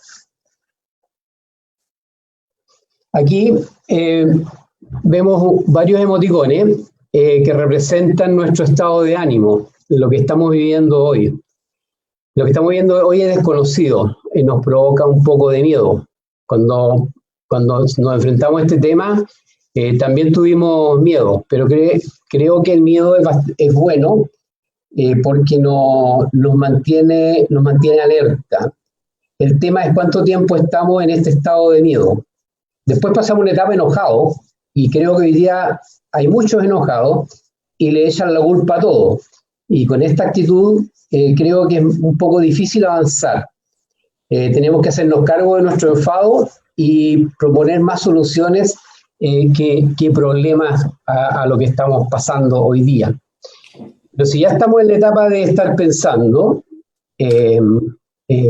Aquí vemos varios emoticones que representan nuestro estado de ánimo, lo que estamos viviendo hoy. Lo que estamos viviendo hoy es desconocido y nos provoca un poco de miedo. Cuando nos enfrentamos a este tema, también tuvimos miedo, pero creo que el miedo es bueno porque nos mantiene alerta. El tema es cuánto tiempo estamos en este estado de miedo. Después pasamos una etapa enojado, y creo que hoy día hay muchos enojados y le echan la culpa a todo. Y con esta actitud creo que es un poco difícil avanzar. Tenemos que hacernos cargo de nuestro enfado y proponer más soluciones que problemas a lo que estamos pasando hoy día. Pero si ya estamos en la etapa de estar pensando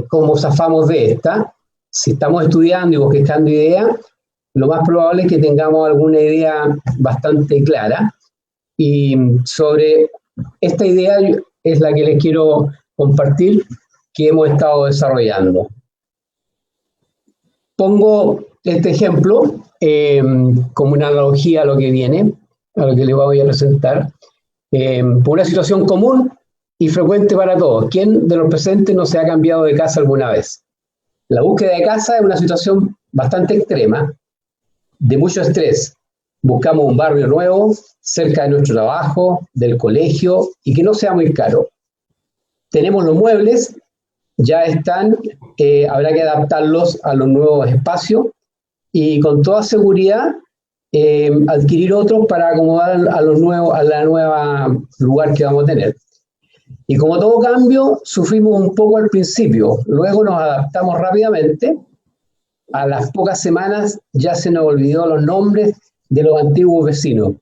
cómo zafamos de esta, si estamos estudiando y buscando ideas, lo más probable es que tengamos alguna idea bastante clara. Y sobre esta idea es la que les quiero compartir que hemos estado desarrollando. Pongo este ejemplo como una analogía a lo que viene, a lo que les voy a presentar, por una situación común y frecuente para todos. ¿Quién de los presentes no se ha cambiado de casa alguna vez? La búsqueda de casa es una situación bastante extrema, de mucho estrés. Buscamos un barrio nuevo, cerca de nuestro trabajo, del colegio, y que no sea muy caro. Tenemos los muebles, ya están, habrá que adaptarlos a los nuevos espacios y con toda seguridad adquirir otros para acomodar a los nuevos, a la nueva lugar que vamos a tener. Y como todo cambio, sufrimos un poco al principio, luego nos adaptamos rápidamente. A las pocas semanas ya se nos olvidó los nombres de los antiguos vecinos.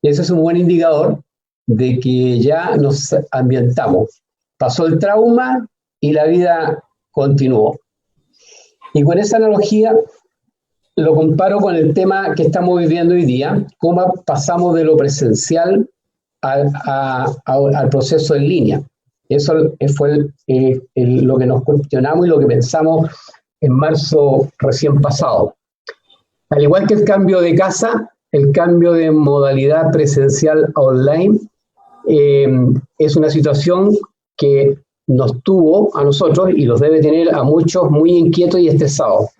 Eso es un buen indicador de que ya nos ambientamos. Pasó el trauma y la vida continuó. Y con esa analogía lo comparo con el tema que estamos viviendo hoy día, cómo pasamos de lo presencial al proceso en línea. Eso fue lo que nos cuestionamos y lo que pensamos en marzo recién pasado. Al igual que el cambio de casa, el cambio de modalidad presencial a online es una situación que nos tuvo a nosotros y los debe tener a muchos muy inquietos y estresados.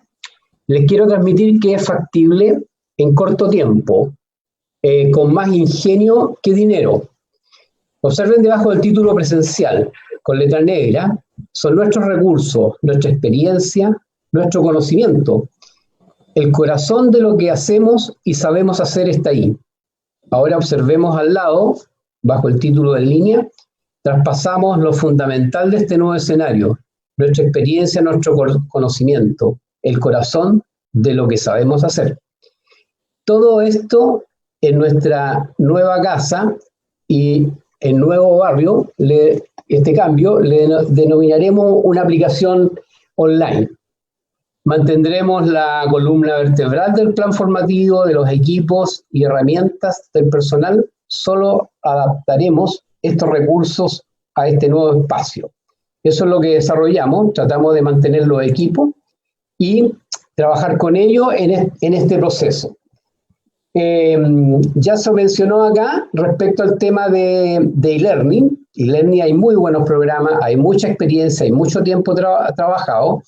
Les quiero transmitir que es factible en corto tiempo, con más ingenio que dinero. Observen debajo del título presencial, con letra negra, son nuestros recursos, nuestra experiencia, nuestro conocimiento. El corazón de lo que hacemos y sabemos hacer está ahí. Ahora observemos al lado, bajo el título de línea, traspasamos lo fundamental de este nuevo escenario, nuestra experiencia, nuestro conocimiento, el corazón de lo que sabemos hacer. Todo esto en nuestra nueva casa y en nuevo barrio, este cambio le denominaremos una aplicación online. Mantendremos la columna vertebral del plan formativo, de los equipos y herramientas del personal, solo adaptaremos estos recursos a este nuevo espacio. Eso es lo que desarrollamos, tratamos de mantener los equipos y trabajar con ellos en este proceso. Ya se mencionó acá respecto al tema de e-learning. E-learning hay muy buenos programas, hay mucha experiencia, hay mucho tiempo trabajado,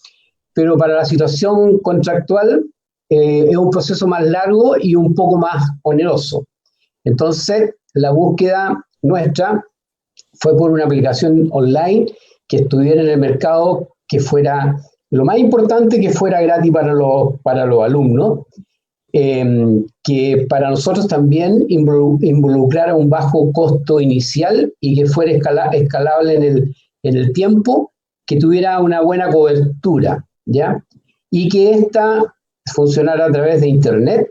pero para la situación contractual es un proceso más largo y un poco más oneroso. Entonces, la búsqueda nuestra fue por una aplicación online que estuviera en el mercado, que fuera, lo más importante, que fuera gratis para los alumnos, que para nosotros también involucrara un bajo costo inicial y que fuera escalable en el tiempo, que tuviera una buena cobertura, ¿ya? Y que ésta funcionara a través de Internet,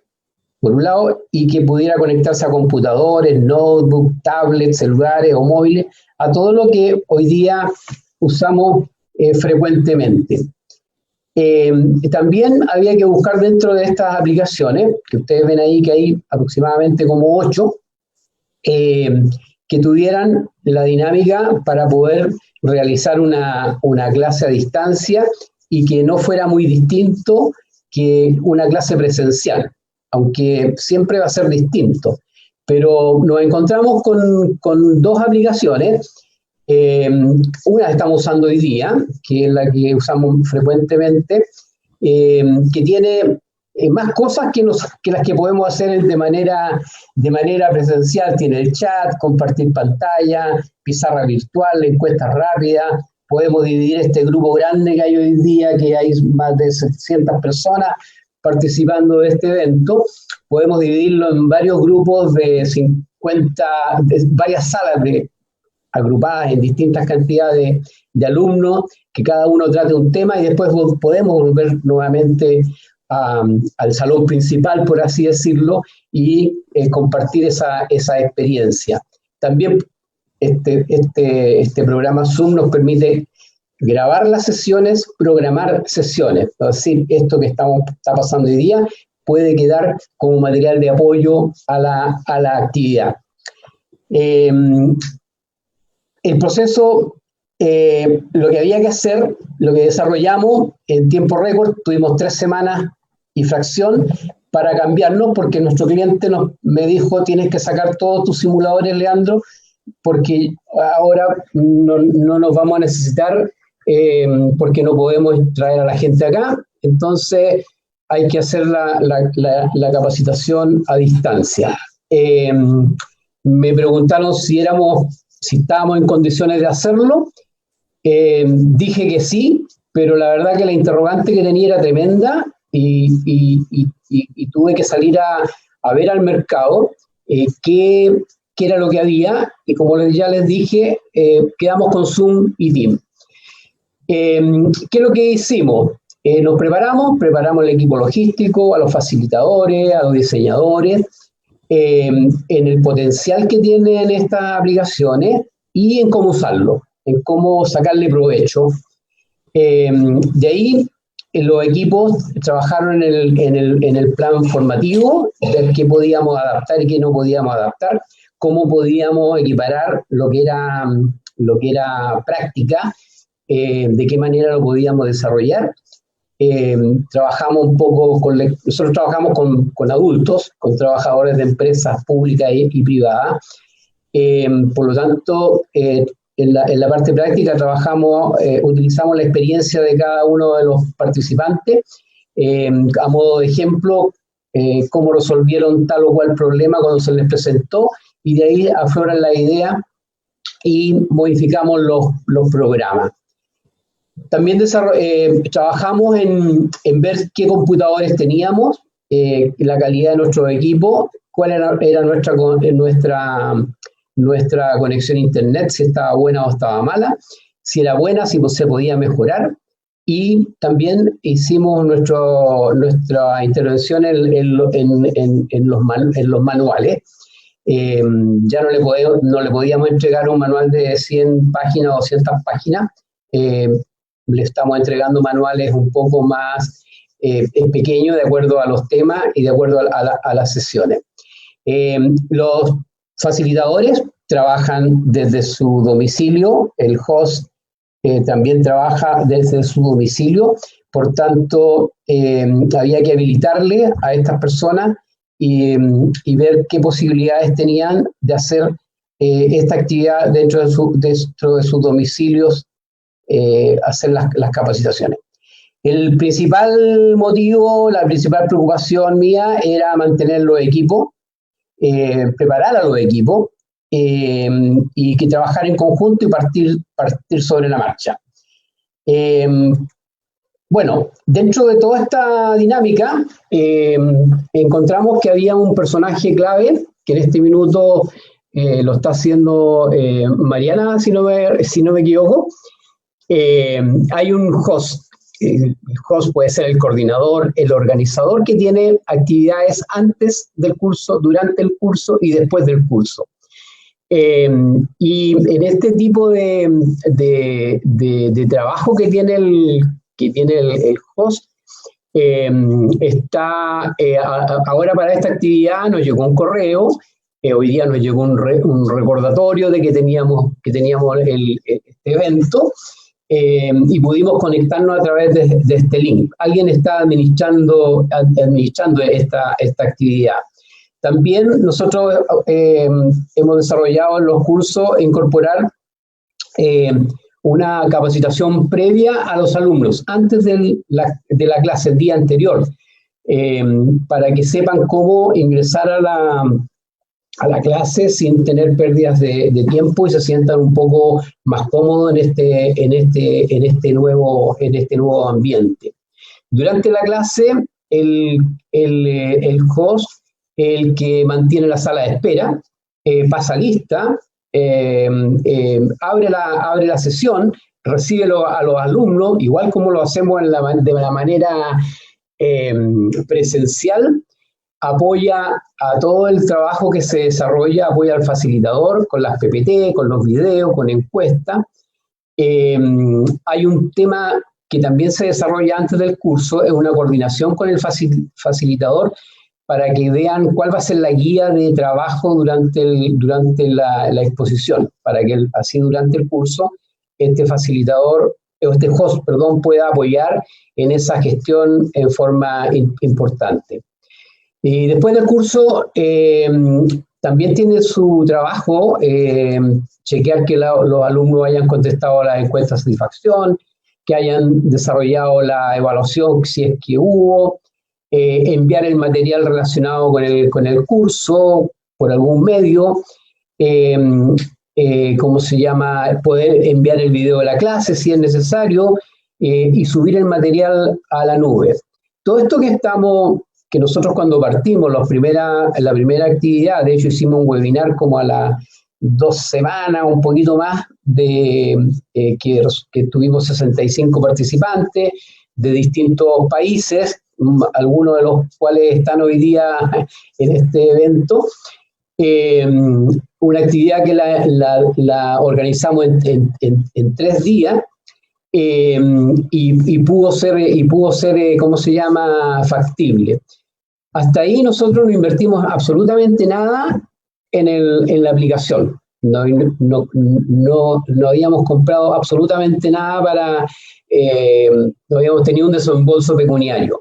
por un lado, y que pudiera conectarse a computadores, notebooks, tablets, celulares o móviles, a todo lo que hoy día usamos frecuentemente. También había que buscar dentro de estas aplicaciones, que ustedes ven ahí que hay aproximadamente como 8, que tuvieran la dinámica para poder realizar una clase a distancia y que no fuera muy distinto que una clase presencial, aunque siempre va a ser distinto. Pero nos encontramos con 2 aplicaciones. Una estamos usando hoy día, que es la que usamos frecuentemente, que tiene más cosas que las que podemos hacer de manera presencial. Tiene el chat, compartir pantalla, pizarra virtual, encuestas rápidas. Podemos dividir este grupo grande que hay hoy día, que hay más de 700 personas participando de este evento. Podemos dividirlo en varios grupos de 50, varias salas agrupadas en distintas cantidades de alumnos, que cada uno trate un tema y después podemos volver nuevamente al salón principal, por así decirlo, y compartir esa experiencia. También este programa Zoom nos permite grabar las sesiones, programar sesiones. Es decir, esto que está pasando hoy día puede quedar como material de apoyo a la actividad. El proceso lo que había que hacer, lo que desarrollamos en tiempo récord, tuvimos 3 semanas y fracción para cambiarnos, porque nuestro cliente me dijo: tienes que sacar todos tus simuladores, Leandro, porque ahora no nos vamos a necesitar, porque no podemos traer a la gente acá, entonces hay que hacer la capacitación a distancia. Me preguntaron si estábamos en condiciones de hacerlo. Dije que sí, pero la verdad que la interrogante que tenía era tremenda, y tuve que salir a ver al mercado qué era lo que había, y como ya les dije, quedamos con Zoom y Team. ¿Qué es lo que hicimos? Nos preparamos el equipo logístico, a los facilitadores, a los diseñadores, en el potencial que tienen estas aplicaciones y en cómo usarlo, en cómo sacarle provecho. De ahí, los equipos trabajaron en el plan formativo, ver qué podíamos adaptar y qué no podíamos adaptar, cómo podíamos equiparar lo que era práctica, de qué manera lo podíamos desarrollar. Trabajamos un poco nosotros trabajamos con adultos, con trabajadores de empresas públicas y privadas. Por lo tanto, en la parte práctica utilizamos la experiencia de cada uno de los participantes, a modo de ejemplo, cómo resolvieron tal o cual problema cuando se les presentó, y de ahí afloran la idea y modificamos los programas. También trabajamos en ver qué computadores teníamos, la calidad de nuestro equipo, cuál era nuestra conexión a internet, si estaba buena o estaba mala, si era buena, si se podía mejorar, y también hicimos nuestra intervención en los manuales. Ya no le podíamos entregar un manual de 100 páginas o 200 páginas, le estamos entregando manuales un poco más pequeños, de acuerdo a los temas y de acuerdo a las sesiones. Los facilitadores trabajan desde su domicilio, el host también trabaja desde su domicilio, por tanto había que habilitarle a estas personas y ver qué posibilidades tenían de hacer esta actividad dentro de sus domicilios, hacer las capacitaciones. El principal motivo, la principal preocupación mía era mantener los equipos, preparar a los equipos, y que trabajar en conjunto y partir sobre la marcha. Bueno, dentro de toda esta dinámica, encontramos que había un personaje clave, que en este minuto lo está haciendo Mariana, si no me equivoco. Hay un host. El host puede ser el coordinador, el organizador, que tiene actividades antes del curso, durante el curso y después del curso. Y en este tipo de trabajo que tiene el host, ahora para esta actividad nos llegó un correo, hoy día nos llegó un recordatorio de que teníamos este evento, y pudimos conectarnos a través de este link. Alguien está administrando esta actividad. También nosotros hemos desarrollado en los cursos incorporar una capacitación previa a los alumnos, antes de la clase, el día anterior, para que sepan cómo ingresar a la clase sin tener pérdidas de tiempo y se sientan un poco más cómodos en este nuevo ambiente. Durante la clase, el host, el que mantiene la sala de espera, pasa lista, abre la sesión, recibe a los alumnos, igual como lo hacemos de la manera presencial, apoya a todo el trabajo que se desarrolla, apoya al facilitador con las PPT, con los videos, con encuestas. Hay un tema que también se desarrolla antes del curso, es una coordinación con el facilitador para que vean cuál va a ser la guía de trabajo durante la exposición, para que así durante el curso este facilitador, o este host, perdón, pueda apoyar en esa gestión en forma importante. Y después del curso, también tiene su trabajo chequear que los alumnos hayan contestado las encuestas de satisfacción, que hayan desarrollado la evaluación si es que hubo, enviar el material relacionado con el curso por algún medio, ¿cómo se llama? Poder enviar el video de la clase si es necesario y subir el material a la nube. Todo esto que nosotros cuando partimos la primera actividad, de hecho hicimos un webinar como a las 2 semanas, un poquito más, que tuvimos 65 participantes de distintos países, algunos de los cuales están hoy día en este evento. Una actividad que la organizamos en 3 días y pudo ser, ¿cómo se llama?, factible. Hasta ahí nosotros no invertimos absolutamente nada en la aplicación. No habíamos comprado absolutamente nada no habíamos tenido un desembolso pecuniario.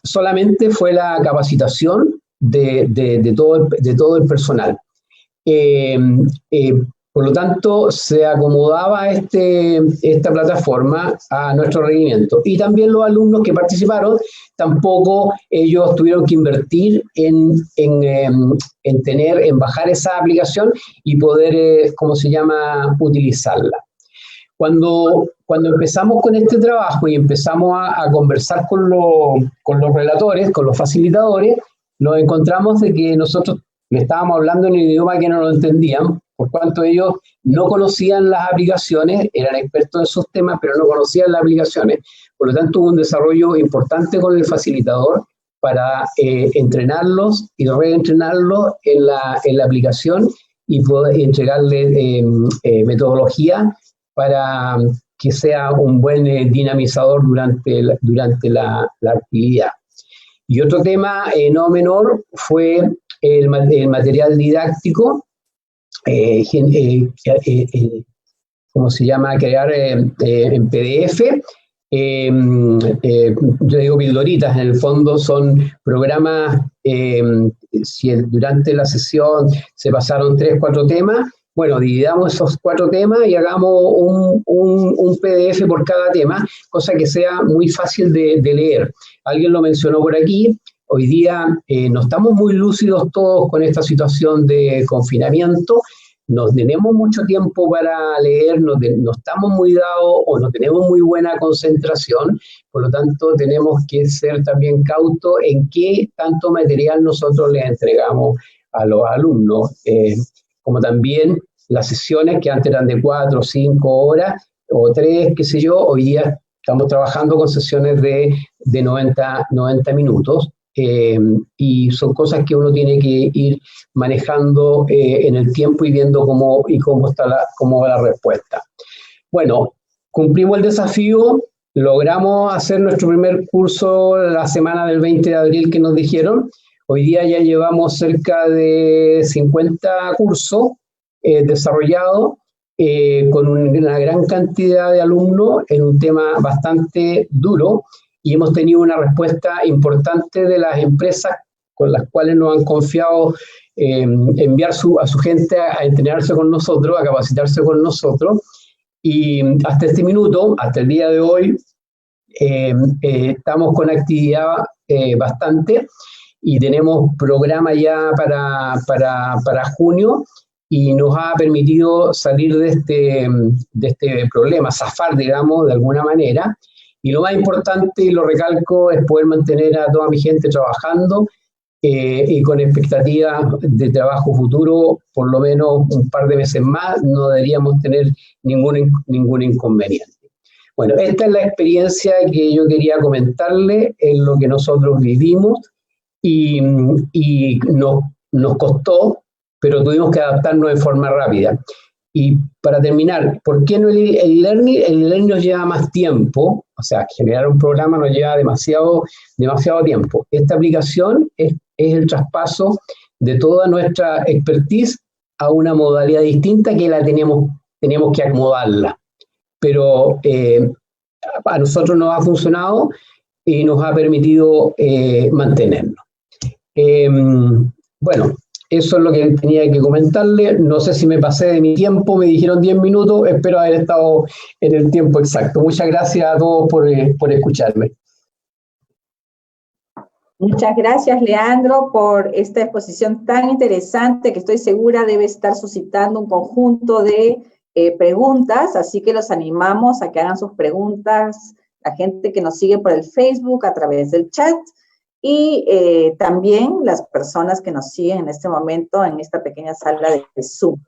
Solamente fue la capacitación de todo el personal. Por lo tanto, se acomodaba esta plataforma a nuestro requerimiento. Y también los alumnos que participaron, tampoco ellos tuvieron que invertir en bajar esa aplicación y poder, ¿cómo se llama?, utilizarla. Cuando empezamos con este trabajo y empezamos a conversar con los relatores, con los facilitadores, nos encontramos de que nosotros le estábamos hablando en un idioma que no lo entendían, por cuanto ellos no conocían las aplicaciones, eran expertos en sus temas, pero no conocían las aplicaciones. Por lo tanto, hubo un desarrollo importante con el facilitador para entrenarlos y reentrenarlos en la aplicación y poder entregarles metodología para que sea un buen dinamizador durante la actividad. Y otro tema no menor fue el material didáctico, ¿cómo se llama?, crear en PDF. Yo digo pildoritas, en el fondo son programas, si durante la sesión se pasaron 3 o 4 temas, bueno, dividamos esos 4 temas y hagamos un PDF por cada tema, cosa que sea muy fácil de leer. Alguien lo mencionó por aquí, hoy día no estamos muy lúcidos todos con esta situación de confinamiento, no tenemos mucho tiempo para leer, no estamos muy dados o no tenemos muy buena concentración, por lo tanto tenemos que ser también cautos en qué tanto material nosotros les entregamos a los alumnos, como también las sesiones que antes eran de 4 o 5 horas o 3, qué sé yo, hoy día estamos trabajando con sesiones de 90 minutos. Y son cosas que uno tiene que ir manejando en el tiempo y viendo cómo va la respuesta. Bueno, cumplimos el desafío, logramos hacer nuestro primer curso la semana del 20 de abril que nos dijeron. Hoy día ya llevamos cerca de 50 cursos desarrollados con una gran cantidad de alumnos en un tema bastante duro. Y hemos tenido una respuesta importante de las empresas con las cuales nos han confiado enviar a su gente a entrenarse con nosotros, a capacitarse con nosotros. Y hasta este minuto, hasta el día de hoy, estamos con actividad bastante y tenemos programa ya para junio y nos ha permitido salir de este problema, zafar, digamos, de alguna manera. Y lo más importante, y lo recalco, es poder mantener a toda mi gente trabajando y con expectativas de trabajo futuro, por lo menos un par de meses más, no deberíamos tener ningún inconveniente. Bueno, esta es la experiencia que yo quería comentarle, en lo que nosotros vivimos y nos costó, pero tuvimos que adaptarnos de forma rápida. Y para terminar, ¿por qué no el e-learning? El e-learning nos lleva más tiempo, o sea, generar un programa nos lleva demasiado tiempo. Esta aplicación es el traspaso de toda nuestra expertise a una modalidad distinta que la tenemos teníamos que acomodarla. Pero a nosotros nos ha funcionado y nos ha permitido mantenernos. Bueno, eso es lo que tenía que comentarle. No sé si me pasé de mi tiempo, me dijeron 10 minutos, espero haber estado en el tiempo exacto. Muchas gracias a todos por escucharme. Muchas gracias, Leandro, por esta exposición tan interesante que estoy segura debe estar suscitando un conjunto de preguntas, así que los animamos a que hagan sus preguntas, la gente que nos sigue por el Facebook a través del chat, y también las personas que nos siguen en este momento en esta pequeña sala de Zoom.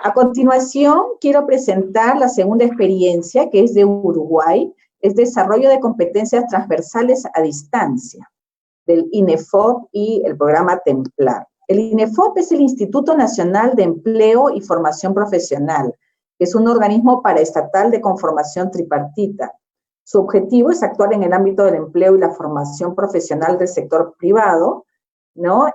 A continuación, quiero presentar la segunda experiencia, que es de Uruguay, es desarrollo de competencias transversales a distancia, del INEFOP y el programa Templar. El INEFOP es el Instituto Nacional de Empleo y Formación Profesional, que es un organismo paraestatal de conformación tripartita. Su objetivo es actuar en el ámbito del empleo y la formación profesional del sector privado, ¿no?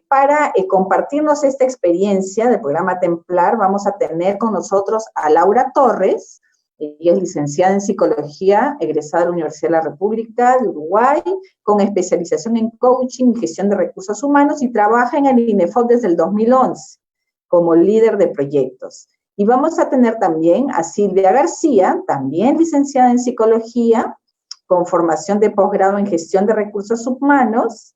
Para compartirnos esta experiencia del programa Templar, vamos a tener con nosotros a Laura Torres. Ella es licenciada en Psicología, egresada de la Universidad de la República de Uruguay, con especialización en coaching y gestión de recursos humanos, y trabaja en el INEFOP desde el 2011 como líder de proyectos. Y vamos a tener también a Silvia García, también licenciada en Psicología, con formación de posgrado en gestión de recursos humanos,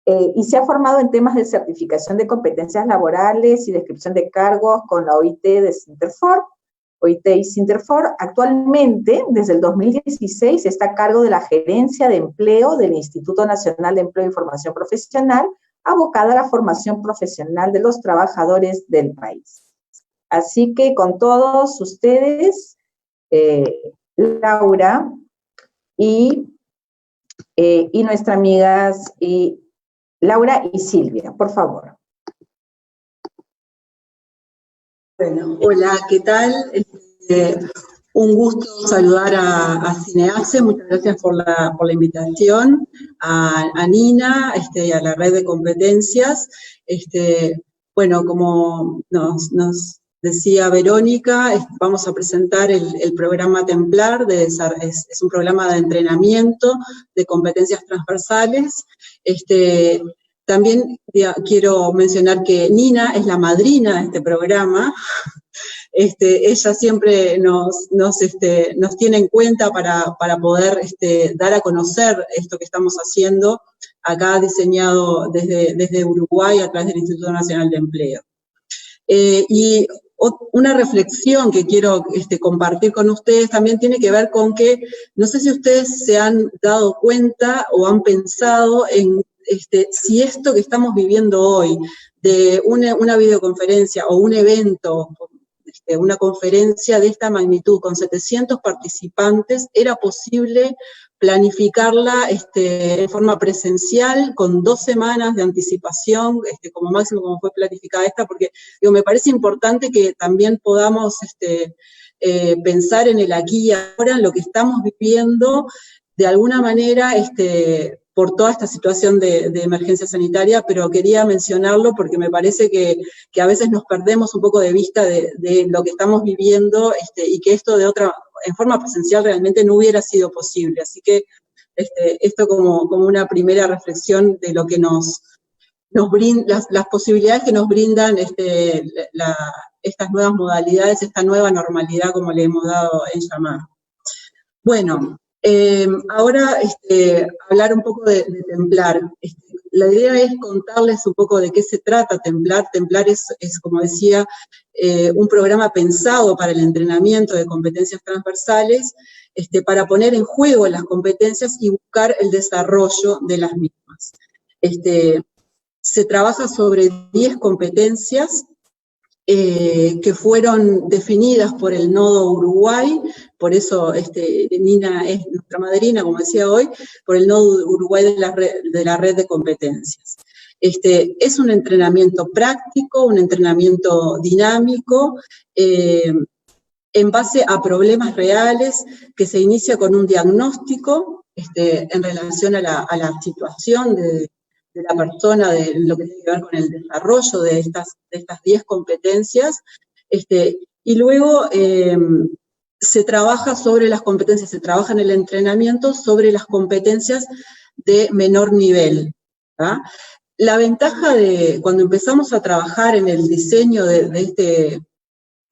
y se ha formado en temas de certificación de competencias laborales y descripción de cargos con la OIT de Sinterfor. OIT y Sinterfor. Actualmente, desde el 2016, está a cargo de la Gerencia de Empleo del Instituto Nacional de Empleo y Formación Profesional, abocada a la formación profesional de los trabajadores del país. Así que con todos ustedes, Laura y nuestras amigas Laura y Silvia, por favor. Bueno, hola, ¿qué tal? Un gusto saludar a Cineace, muchas gracias por la invitación, a Nina, a la red de competencias. Bueno, como nos decía Verónica, vamos a presentar el programa Templar, es un programa de entrenamiento de competencias transversales. También quiero mencionar que Nina es la madrina de este programa. Ella siempre nos tiene en cuenta para poder dar a conocer esto que estamos haciendo acá, diseñado desde Uruguay a través del Instituto Nacional de Empleo. Y una reflexión que quiero compartir con ustedes también tiene que ver con que, no sé si ustedes se han dado cuenta o han pensado en si esto que estamos viviendo hoy, de una videoconferencia o un evento, una conferencia de esta magnitud con 700 participantes, era posible planificarla en forma presencial, con 2 semanas de anticipación, como máximo como fue planificada esta, porque me parece importante que también podamos pensar en el aquí y ahora, en lo que estamos viviendo, de alguna manera, por toda esta situación de emergencia sanitaria, pero quería mencionarlo porque me parece que a veces nos perdemos un poco de vista de lo que estamos viviendo, y que esto en forma presencial realmente no hubiera sido posible. Así que esto como una primera reflexión de lo que nos brinda, las posibilidades que nos brindan estas nuevas modalidades, esta nueva normalidad, como le hemos dado en llamar. Bueno, ahora hablar un poco de Templar. La idea es contarles un poco de qué se trata Templar. Templar es como decía, un programa pensado para el entrenamiento de competencias transversales, para poner en juego las competencias y buscar el desarrollo de las mismas. Se trabaja sobre 10 competencias que fueron definidas por el Nodo Uruguay, por eso Nina es nuestra madrina, como decía hoy, por el Nodo Uruguay de la red de competencias. Es un entrenamiento práctico, un entrenamiento dinámico, en base a problemas reales, que se inicia con un diagnóstico en relación a la situación de la persona, de lo que tiene que ver con el desarrollo de estas 10 competencias. Y luego se trabaja sobre las competencias, se trabaja en el entrenamiento sobre las competencias de menor nivel, ¿tá? La ventaja de cuando empezamos a trabajar en el diseño de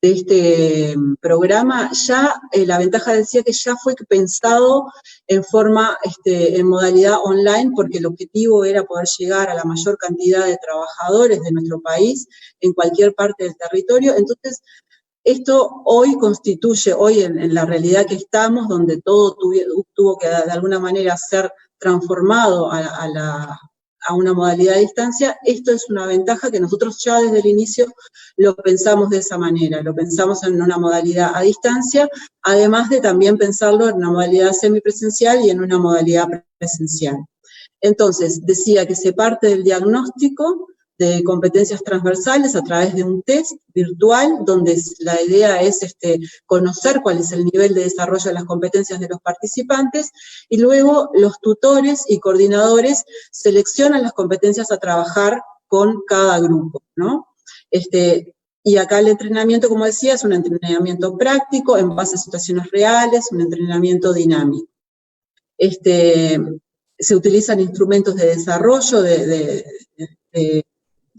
este programa, ya la ventaja decía que ya fue pensado en forma, en modalidad online, porque el objetivo era poder llegar a la mayor cantidad de trabajadores de nuestro país en cualquier parte del territorio. Entonces, esto hoy constituye, en la realidad que estamos, donde todo tuvo que de alguna manera ser transformado a una modalidad de distancia, esto es una ventaja que nosotros ya desde el inicio lo pensamos de esa manera, lo pensamos en una modalidad a distancia, además de también pensarlo en una modalidad semipresencial y en una modalidad presencial. Entonces, decía que se parte del diagnóstico de competencias transversales a través de un test virtual, donde la idea es conocer cuál es el nivel de desarrollo de las competencias de los participantes, y luego los tutores y coordinadores seleccionan las competencias a trabajar con cada grupo, ¿no? Y acá el entrenamiento, como decía, es un entrenamiento práctico, en base a situaciones reales, un entrenamiento dinámico. Se utilizan instrumentos de desarrollo de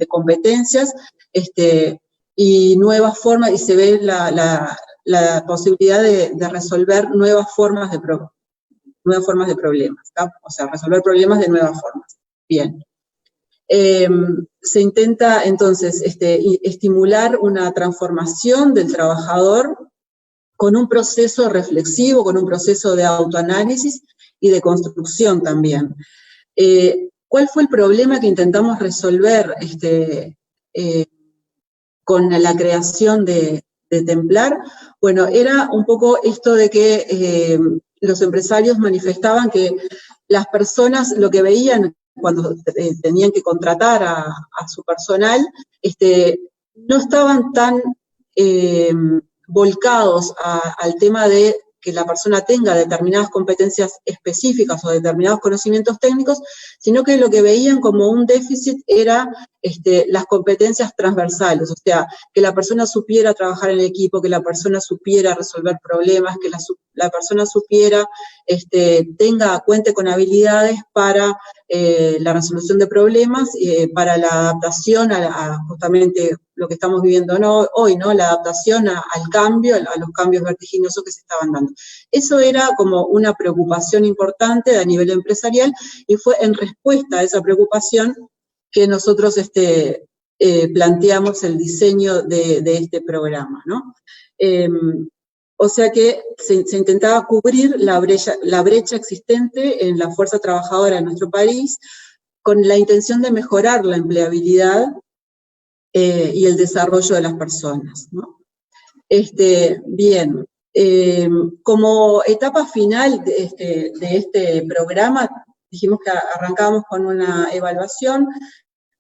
competencias, y nuevas formas, y se ve la posibilidad de resolver nuevas formas de problemas, ¿tá? O sea, resolver problemas de nuevas formas. Bien. Se intenta, entonces, estimular una transformación del trabajador con un proceso reflexivo, con un proceso de autoanálisis y de construcción también. ¿Cuál fue el problema que intentamos resolver con la creación de Templar? Bueno, era un poco esto de que los empresarios manifestaban que las personas lo que veían cuando tenían que contratar a su personal, no estaban tan volcados al tema de que la persona tenga determinadas competencias específicas o determinados conocimientos técnicos, sino que lo que veían como un déficit era las competencias transversales, o sea, que la persona supiera trabajar en equipo, que la persona supiera resolver problemas, que la persona supiera, cuente con habilidades para la resolución de problemas, para la adaptación a justamente lo que estamos viviendo hoy, ¿no? La adaptación al cambio, a los cambios vertiginosos que se estaban dando. Eso era como una preocupación importante a nivel empresarial, y fue en respuesta a esa preocupación que nosotros planteamos el diseño de este programa, ¿no? O sea que se intentaba cubrir la brecha existente en la fuerza trabajadora de nuestro país, con la intención de mejorar la empleabilidad y el desarrollo de las personas, ¿no? Bien, como etapa final de este programa, dijimos que arrancábamos con una evaluación,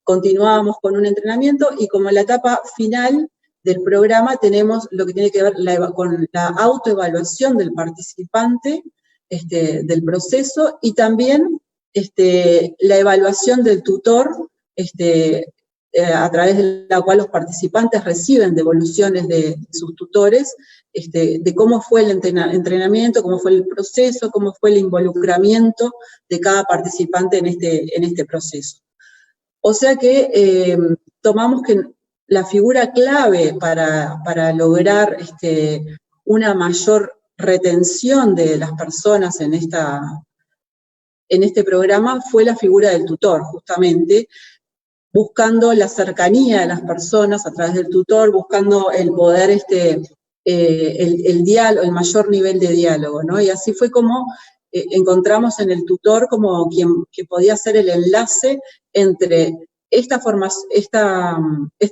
continuábamos con un entrenamiento, y como la etapa final del programa tenemos lo que tiene que ver con la autoevaluación del participante del proceso, y también la evaluación del tutor, a través de la cual los participantes reciben devoluciones de sus tutores, de cómo fue el entrenamiento, cómo fue el proceso, cómo fue el involucramiento de cada participante en este proceso. O sea que tomamos que la figura clave para lograr una mayor retención de las personas en este programa fue la figura del tutor, justamente, buscando la cercanía de las personas a través del tutor, buscando el poder, el diálogo, el mayor nivel de diálogo, ¿no? Y así fue como encontramos en el tutor como que podía ser el enlace entre este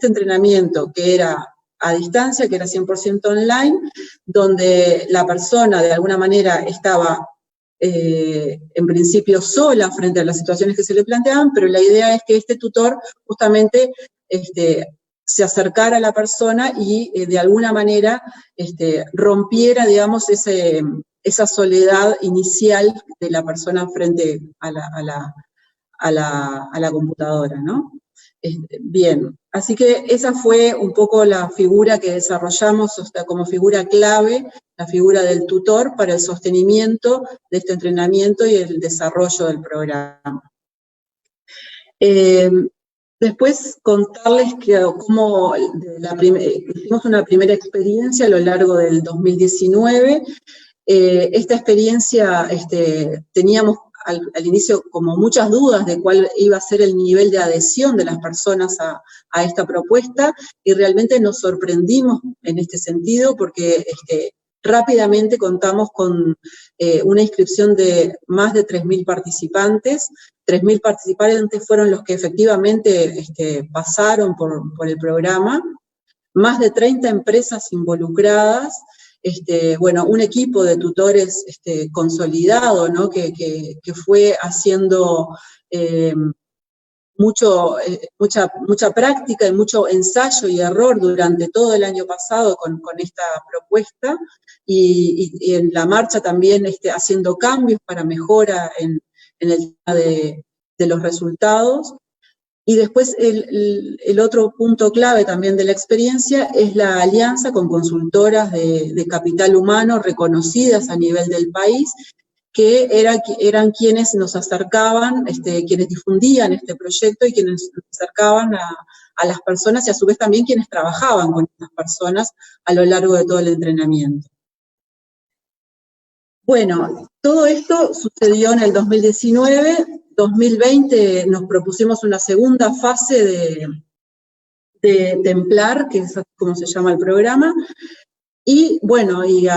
entrenamiento que era a distancia, que era 100% online, donde la persona de alguna manera estaba en principio sola frente a las situaciones que se le planteaban, pero la idea es que este tutor justamente se acercara a la persona y de alguna manera rompiera, digamos, esa soledad inicial de la persona frente a la computadora, ¿no? bien. Así que esa fue un poco la figura que desarrollamos como figura clave, la figura del tutor para el sostenimiento de este entrenamiento y el desarrollo del programa. Después contarles que cómo hicimos una primera experiencia a lo largo del 2019. Esta experiencia teníamos al inicio como muchas dudas de cuál iba a ser el nivel de adhesión de las personas a esta propuesta, y realmente nos sorprendimos en este sentido porque rápidamente contamos con una inscripción de más de 3.000 participantes. 3.000 participantes fueron los que efectivamente pasaron por el programa, más de 30 empresas involucradas, bueno, un equipo de tutores consolidado, ¿no? que fue haciendo mucha práctica y mucho ensayo y error durante todo el año pasado con esta propuesta, y en la marcha también haciendo cambios para mejora en el tema de los resultados. Y después el otro punto clave también de la experiencia es la alianza con consultoras de capital humano reconocidas a nivel del país, que eran quienes nos acercaban, quienes difundían este proyecto y quienes nos acercaban a las personas, y a su vez también quienes trabajaban con estas personas a lo largo de todo el entrenamiento. Bueno, todo esto sucedió en el 2019. 2020 nos propusimos una segunda fase de Templar, que es como se llama el programa, y bueno, y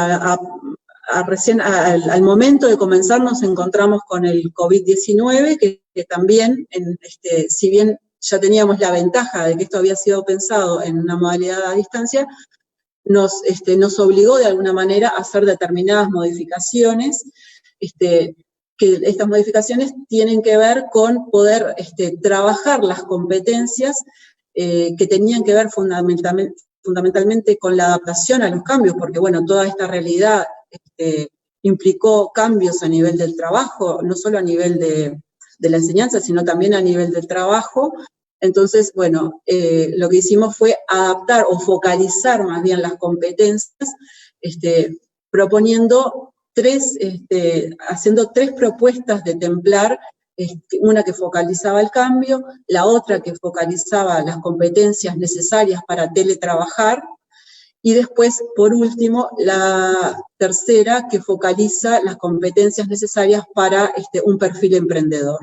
recién al momento de comenzar nos encontramos con el COVID-19, que también, si bien ya teníamos la ventaja de que esto había sido pensado en una modalidad a distancia, nos obligó de alguna manera a hacer determinadas modificaciones, que estas modificaciones tienen que ver con poder trabajar las competencias que tenían que ver fundamentalmente con la adaptación a los cambios, porque bueno, toda esta realidad implicó cambios a nivel del trabajo, no solo a nivel de la enseñanza, sino también a nivel del trabajo. Entonces, bueno, lo que hicimos fue adaptar o focalizar más bien las competencias, proponiendo haciendo 3 propuestas de Templar, una que focalizaba el cambio, la otra que focalizaba las competencias necesarias para teletrabajar, y después, por último, la tercera que focaliza las competencias necesarias para un perfil emprendedor.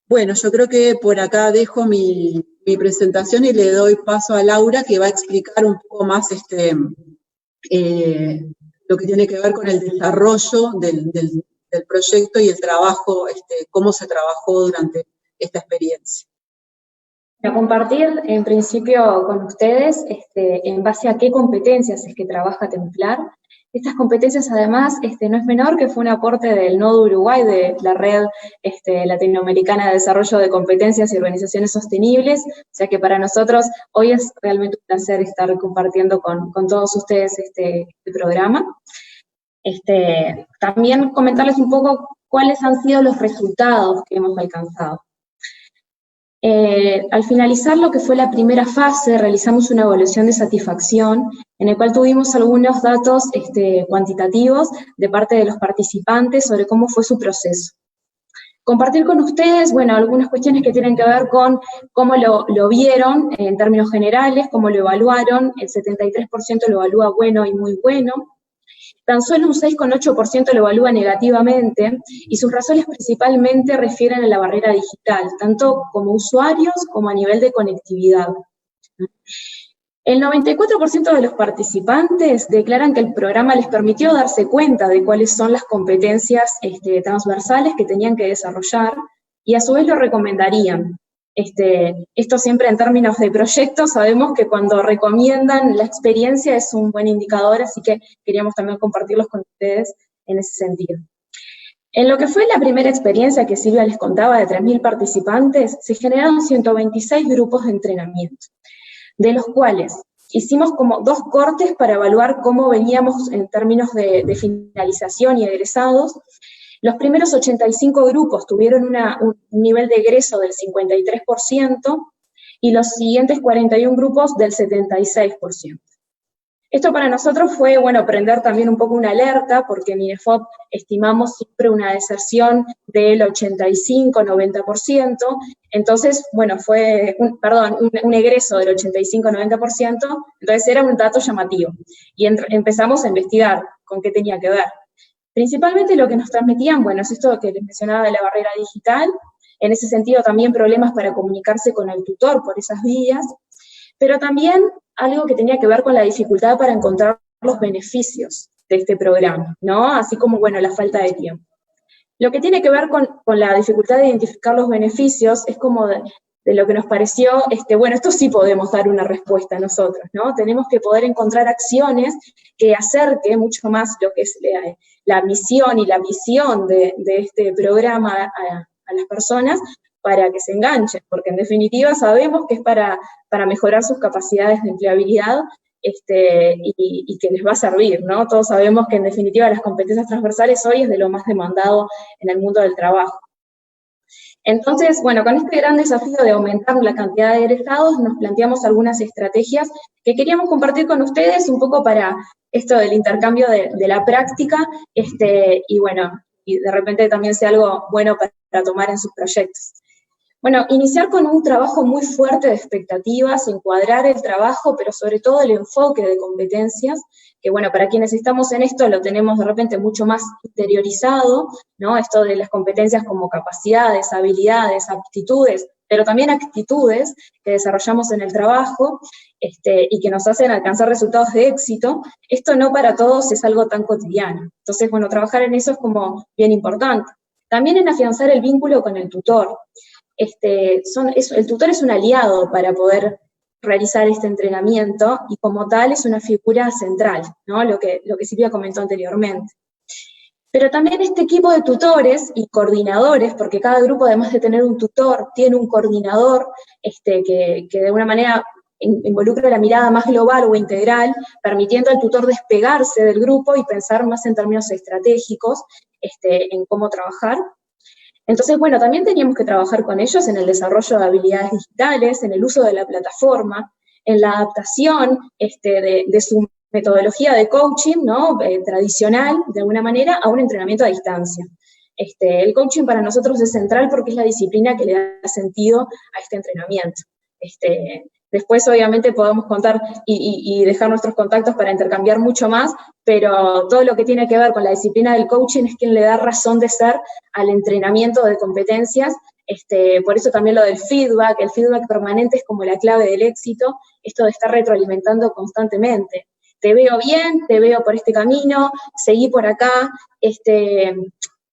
Bueno, yo creo que por acá dejo mi presentación y le doy paso a Laura, que va a explicar un poco más lo que tiene que ver con el desarrollo del proyecto y el trabajo, cómo se trabajó durante esta experiencia. Voy a compartir en principio con ustedes en base a qué competencias es que trabaja Templar. Estas competencias además no es menor que fue un aporte del Nodo Uruguay, de la Red Latinoamericana de Desarrollo de Competencias y Organizaciones Sostenibles, o sea que para nosotros hoy es realmente un placer estar compartiendo con todos ustedes este programa. También comentarles un poco cuáles han sido los resultados que hemos alcanzado. Al finalizar lo que fue la primera fase, realizamos una evaluación de satisfacción, en el cual tuvimos algunos datos cuantitativos de parte de los participantes sobre cómo fue su proceso. Compartir con ustedes, bueno, algunas cuestiones que tienen que ver con cómo lo vieron en términos generales, cómo lo evaluaron. El 73% lo evalúa bueno y muy bueno. Tan solo un 6,8% lo evalúa negativamente, y sus razones principalmente refieren a la barrera digital, tanto como usuarios como a nivel de conectividad. El 94% de los participantes declaran que el programa les permitió darse cuenta de cuáles son las competencias transversales que tenían que desarrollar, y a su vez lo recomendarían. Esto siempre en términos de proyectos, sabemos que cuando recomiendan la experiencia es un buen indicador, así que queríamos también compartirlos con ustedes en ese sentido. En lo que fue la primera experiencia que Silvia les contaba de 3.000 participantes, se generaron 126 grupos de entrenamiento, de los cuales hicimos como 2 cortes para evaluar cómo veníamos en términos de finalización y egresados. Los primeros 85 grupos tuvieron un nivel de egreso del 53% y los siguientes 41 grupos del 76%. Esto para nosotros fue, bueno, prender también un poco una alerta, porque en INEFOP estimamos siempre una deserción del 85-90%, entonces, bueno, fue, un egreso del 85-90%, entonces era un dato llamativo. Y empezamos a investigar con qué tenía que ver. Principalmente lo que nos transmitían, bueno, es esto que les mencionaba de la barrera digital, en ese sentido también problemas para comunicarse con el tutor por esas vías, pero también algo que tenía que ver con la dificultad para encontrar los beneficios de este programa, ¿no? Así como, bueno, la falta de tiempo. Lo que tiene que ver con la dificultad de identificar los beneficios es como de lo que nos pareció, bueno, esto sí podemos dar una respuesta nosotros, ¿no? Tenemos que poder encontrar acciones que acerque mucho más lo que es la misión y la visión de este programa a las personas, para que se enganchen, porque en definitiva sabemos que es para mejorar sus capacidades de empleabilidad y que les va a servir, ¿no? Todos sabemos que en definitiva las competencias transversales hoy es de lo más demandado en el mundo del trabajo. Entonces, bueno, con este gran desafío de aumentar la cantidad de egresados, nos planteamos algunas estrategias que queríamos compartir con ustedes un poco para esto del intercambio de la práctica, y bueno, y de repente también sea algo bueno para tomar en sus proyectos. Bueno, iniciar con un trabajo muy fuerte de expectativas, encuadrar el trabajo, pero sobre todo el enfoque de competencias, que bueno, para quienes estamos en esto lo tenemos de repente mucho más interiorizado, ¿no? Esto de las competencias como capacidades, habilidades, aptitudes, pero también actitudes que desarrollamos en el trabajo y que nos hacen alcanzar resultados de éxito. Esto no para todos es algo tan cotidiano. Entonces, bueno, trabajar en eso es como bien importante. También en afianzar el vínculo con el tutor. El tutor es un aliado para poder realizar este entrenamiento y como tal es una figura central, ¿no? Lo que Silvia comentó anteriormente. Pero también este equipo de tutores y coordinadores, porque cada grupo además de tener un tutor, tiene un coordinador que de alguna manera involucra la mirada más global o integral, permitiendo al tutor despegarse del grupo y pensar más en términos estratégicos en cómo trabajar. Entonces, bueno, también teníamos que trabajar con ellos en el desarrollo de habilidades digitales, en el uso de la plataforma, en la adaptación de su metodología de coaching, ¿no? Tradicional, de alguna manera, a un entrenamiento a distancia. El coaching para nosotros es central porque es la disciplina que le da sentido a este entrenamiento. Después, obviamente, podemos contar y dejar nuestros contactos para intercambiar mucho más, pero todo lo que tiene que ver con la disciplina del coaching es quien le da razón de ser al entrenamiento de competencias. Por eso también lo del feedback, el feedback permanente es como la clave del éxito, esto de estar retroalimentando constantemente. Te veo bien, te veo por este camino, seguí por acá,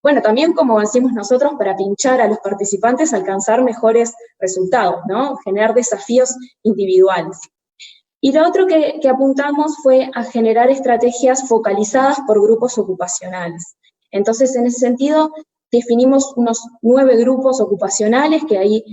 bueno, también como decimos nosotros, para pinchar a los participantes, alcanzar mejores resultados, ¿no? Generar desafíos individuales. Y lo otro que apuntamos fue a generar estrategias focalizadas por grupos ocupacionales. Entonces, en ese sentido, definimos unos 9 grupos ocupacionales, que ahí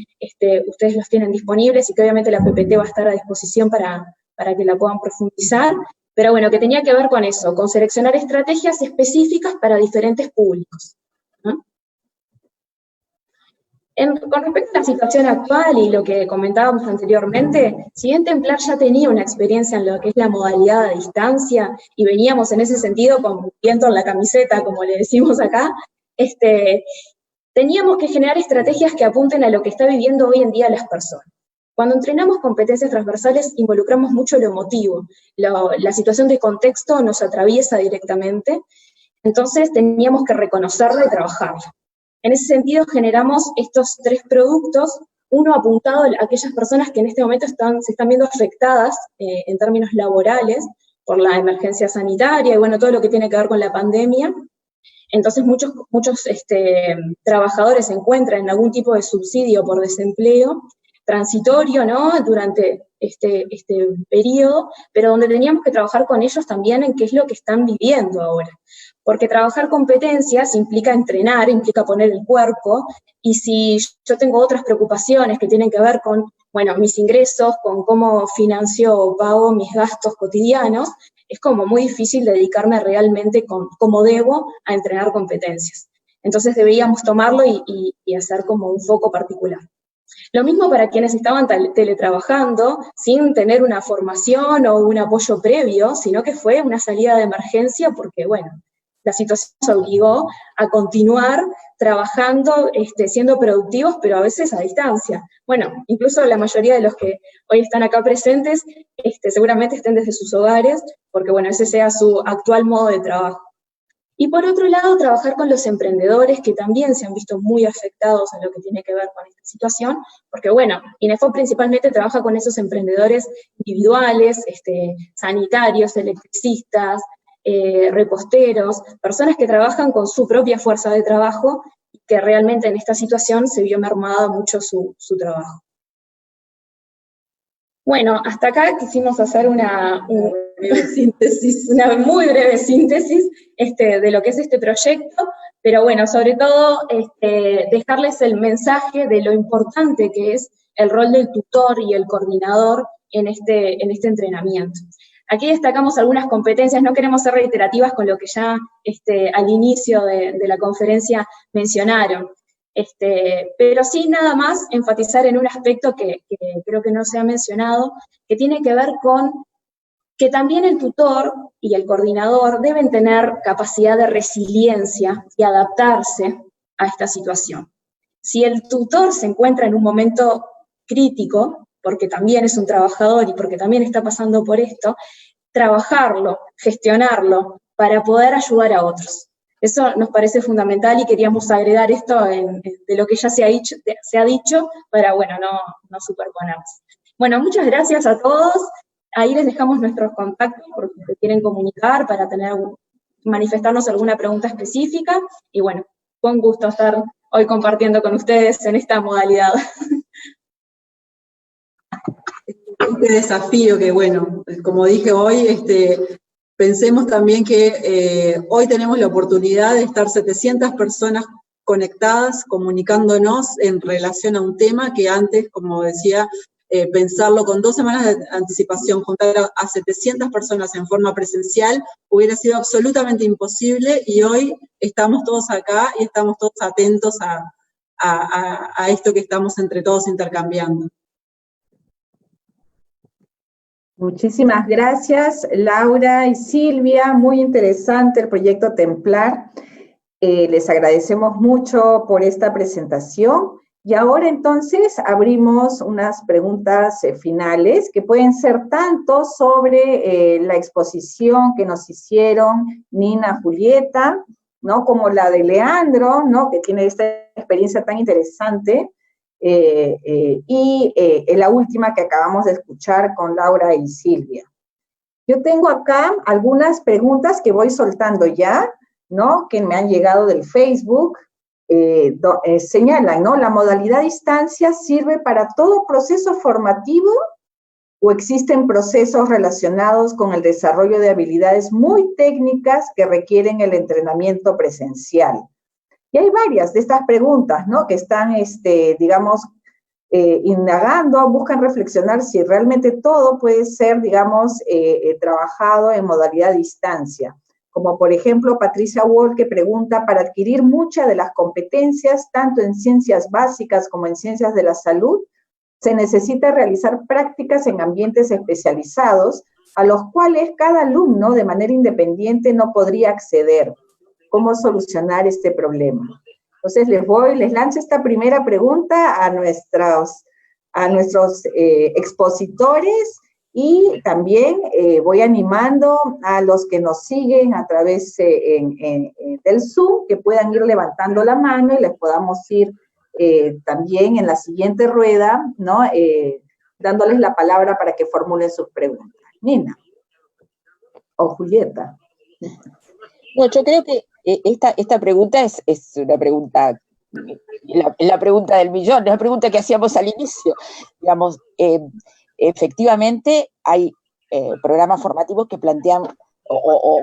ustedes los tienen disponibles y que obviamente la PPT va a estar a disposición para que la puedan profundizar. Pero bueno, que tenía que ver con eso, con seleccionar estrategias específicas para diferentes públicos, ¿no? Con respecto a la situación actual y lo que comentábamos anteriormente, si bien Templar ya tenía una experiencia en lo que es la modalidad a distancia, y veníamos en ese sentido con viento en la camiseta, como le decimos acá, teníamos que generar estrategias que apunten a lo que está viviendo hoy en día las personas. Cuando entrenamos competencias transversales involucramos mucho lo emotivo, la situación de contexto nos atraviesa directamente, entonces teníamos que reconocerla y trabajarla. En ese sentido generamos estos 3 productos, uno apuntado a aquellas personas que en este momento se están viendo afectadas en términos laborales por la emergencia sanitaria y bueno, todo lo que tiene que ver con la pandemia. Entonces muchos trabajadores se encuentran en algún tipo de subsidio por desempleo, transitorio, ¿no? Durante este periodo, pero donde teníamos que trabajar con ellos también en qué es lo que están viviendo ahora. Porque trabajar competencias implica entrenar, implica poner el cuerpo, y si yo tengo otras preocupaciones que tienen que ver con, bueno, mis ingresos, con cómo financio o pago mis gastos cotidianos, es como muy difícil dedicarme realmente como debo a entrenar competencias. Entonces deberíamos tomarlo y hacer como un foco particular. Lo mismo para quienes estaban teletrabajando sin tener una formación o un apoyo previo, sino que fue una salida de emergencia porque, bueno, la situación nos obligó a continuar trabajando, siendo productivos, pero a veces a distancia. Bueno, incluso la mayoría de los que hoy están acá presentes seguramente estén desde sus hogares, porque, bueno, ese sea su actual modo de trabajo. Y por otro lado, trabajar con los emprendedores que también se han visto muy afectados en lo que tiene que ver con esta situación, porque bueno, INEFOP principalmente trabaja con esos emprendedores individuales, sanitarios, electricistas, reposteros, personas que trabajan con su propia fuerza de trabajo y que realmente en esta situación se vio mermado mucho su trabajo. Bueno, hasta acá quisimos hacer una muy breve síntesis de lo que es este proyecto, pero bueno, sobre todo dejarles el mensaje de lo importante que es el rol del tutor y el coordinador en este entrenamiento. Aquí destacamos algunas competencias, no queremos ser reiterativas con lo que ya al inicio de la conferencia mencionaron, pero sí nada más enfatizar en un aspecto que creo que no se ha mencionado, que tiene que ver con que también el tutor y el coordinador deben tener capacidad de resiliencia y adaptarse a esta situación. Si el tutor se encuentra en un momento crítico, porque también es un trabajador y porque también está pasando por esto, trabajarlo, gestionarlo, para poder ayudar a otros. Eso nos parece fundamental y queríamos agregar esto de lo que ya se ha dicho para, bueno, no superponernos. Bueno, muchas gracias a todos. Ahí les dejamos nuestros contactos por si se quieren comunicar para manifestarnos alguna pregunta específica. Y bueno, fue un gusto estar hoy compartiendo con ustedes en esta modalidad. Este desafío que, bueno, como dije hoy, pensemos también que hoy tenemos la oportunidad de estar 700 personas conectadas, comunicándonos en relación a un tema que antes, como decía, pensarlo con 2 semanas de anticipación, juntar a 700 personas en forma presencial, hubiera sido absolutamente imposible, y hoy estamos todos acá y estamos todos atentos a esto que estamos entre todos intercambiando. Muchísimas gracias, Laura y Silvia. Muy interesante el proyecto Templar. Les agradecemos mucho por esta presentación. Y ahora entonces abrimos unas preguntas finales que pueden ser tanto sobre la exposición que nos hicieron Nina, Julieta, ¿no? Como la de Leandro, ¿no? Que tiene esta experiencia tan interesante. Y la última que acabamos de escuchar con Laura y Silvia. Yo tengo acá algunas preguntas que voy soltando ya, ¿no? Que me han llegado del Facebook. Señalan, ¿no? ¿La modalidad distancia sirve para todo proceso formativo o existen procesos relacionados con el desarrollo de habilidades muy técnicas que requieren el entrenamiento presencial? Y hay varias de estas preguntas, ¿no? Que están, digamos, indagando, buscan reflexionar si realmente todo puede ser, digamos, trabajado en modalidad distancia. Como por ejemplo Patricia Wall, que pregunta, para adquirir muchas de las competencias, tanto en ciencias básicas como en ciencias de la salud, se necesita realizar prácticas en ambientes especializados, a los cuales cada alumno de manera independiente no podría acceder. ¿Cómo solucionar este problema? Entonces les lanzo esta primera pregunta a nuestros expositores, y también voy animando a los que nos siguen a través del Zoom, que puedan ir levantando la mano y les podamos ir también en la siguiente rueda, ¿no? Dándoles la palabra para que formulen sus preguntas. Nina o Julieta. No, yo creo que esta pregunta es una pregunta, la pregunta del millón, la pregunta que hacíamos al inicio. Digamos, efectivamente hay programas formativos que plantean o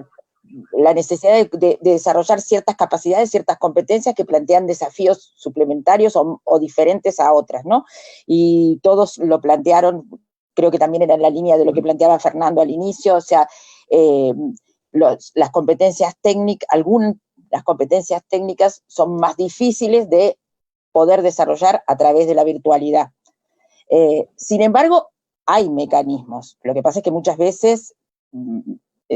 la necesidad de desarrollar ciertas capacidades, ciertas competencias que plantean desafíos suplementarios o diferentes a otras, ¿no? Y todos lo plantearon, creo que también era en la línea de lo que planteaba Fernando al inicio, o sea, las competencias técnicas, las competencias técnicas son más difíciles de poder desarrollar a través de la virtualidad. Sin embargo, hay mecanismos. Lo que pasa es que muchas veces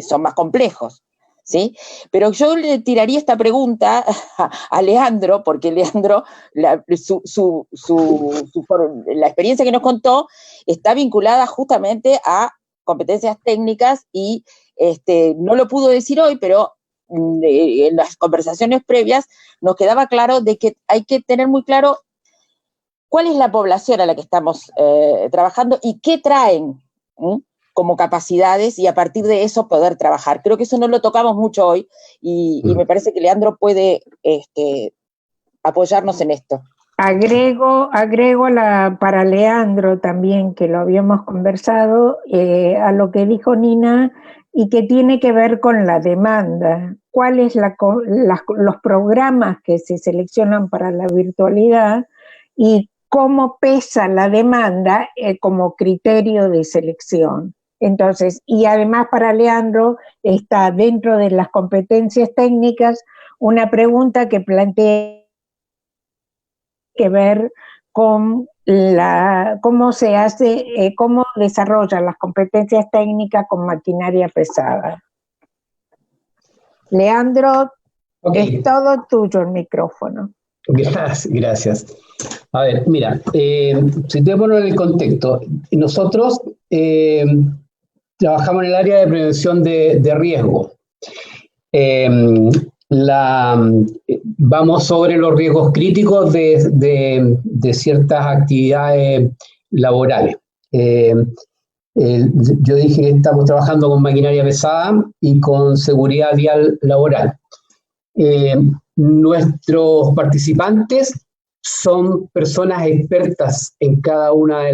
son más complejos, ¿sí? Pero yo le tiraría esta pregunta a Leandro, porque Leandro, la experiencia que nos contó está vinculada justamente a competencias técnicas y no lo pudo decir hoy, pero en las conversaciones previas nos quedaba claro de que hay que tener muy claro cuál es la población a la que estamos trabajando y qué traen como capacidades, y a partir de eso poder trabajar. Creo que eso no lo tocamos mucho hoy y me parece que Leandro puede apoyarnos en esto. Agrego para Leandro también, que lo habíamos conversado, a lo que dijo Nina y que tiene que ver con la demanda. ¿Cuáles los programas que se seleccionan para la virtualidad y cómo pesa la demanda como criterio de selección? Entonces, y además para Leandro está dentro de las competencias técnicas una pregunta que plantea que ver con cómo se hace, cómo desarrollan las competencias técnicas con maquinaria pesada. Leandro, es todo tuyo el micrófono. Gracias. A ver, mira, si te pongo en el contexto, nosotros trabajamos en el área de prevención de riesgo. Vamos sobre los riesgos críticos de ciertas actividades laborales. Yo dije que estamos trabajando con maquinaria pesada y con seguridad vial laboral. Nuestros participantes son personas expertas en cada una de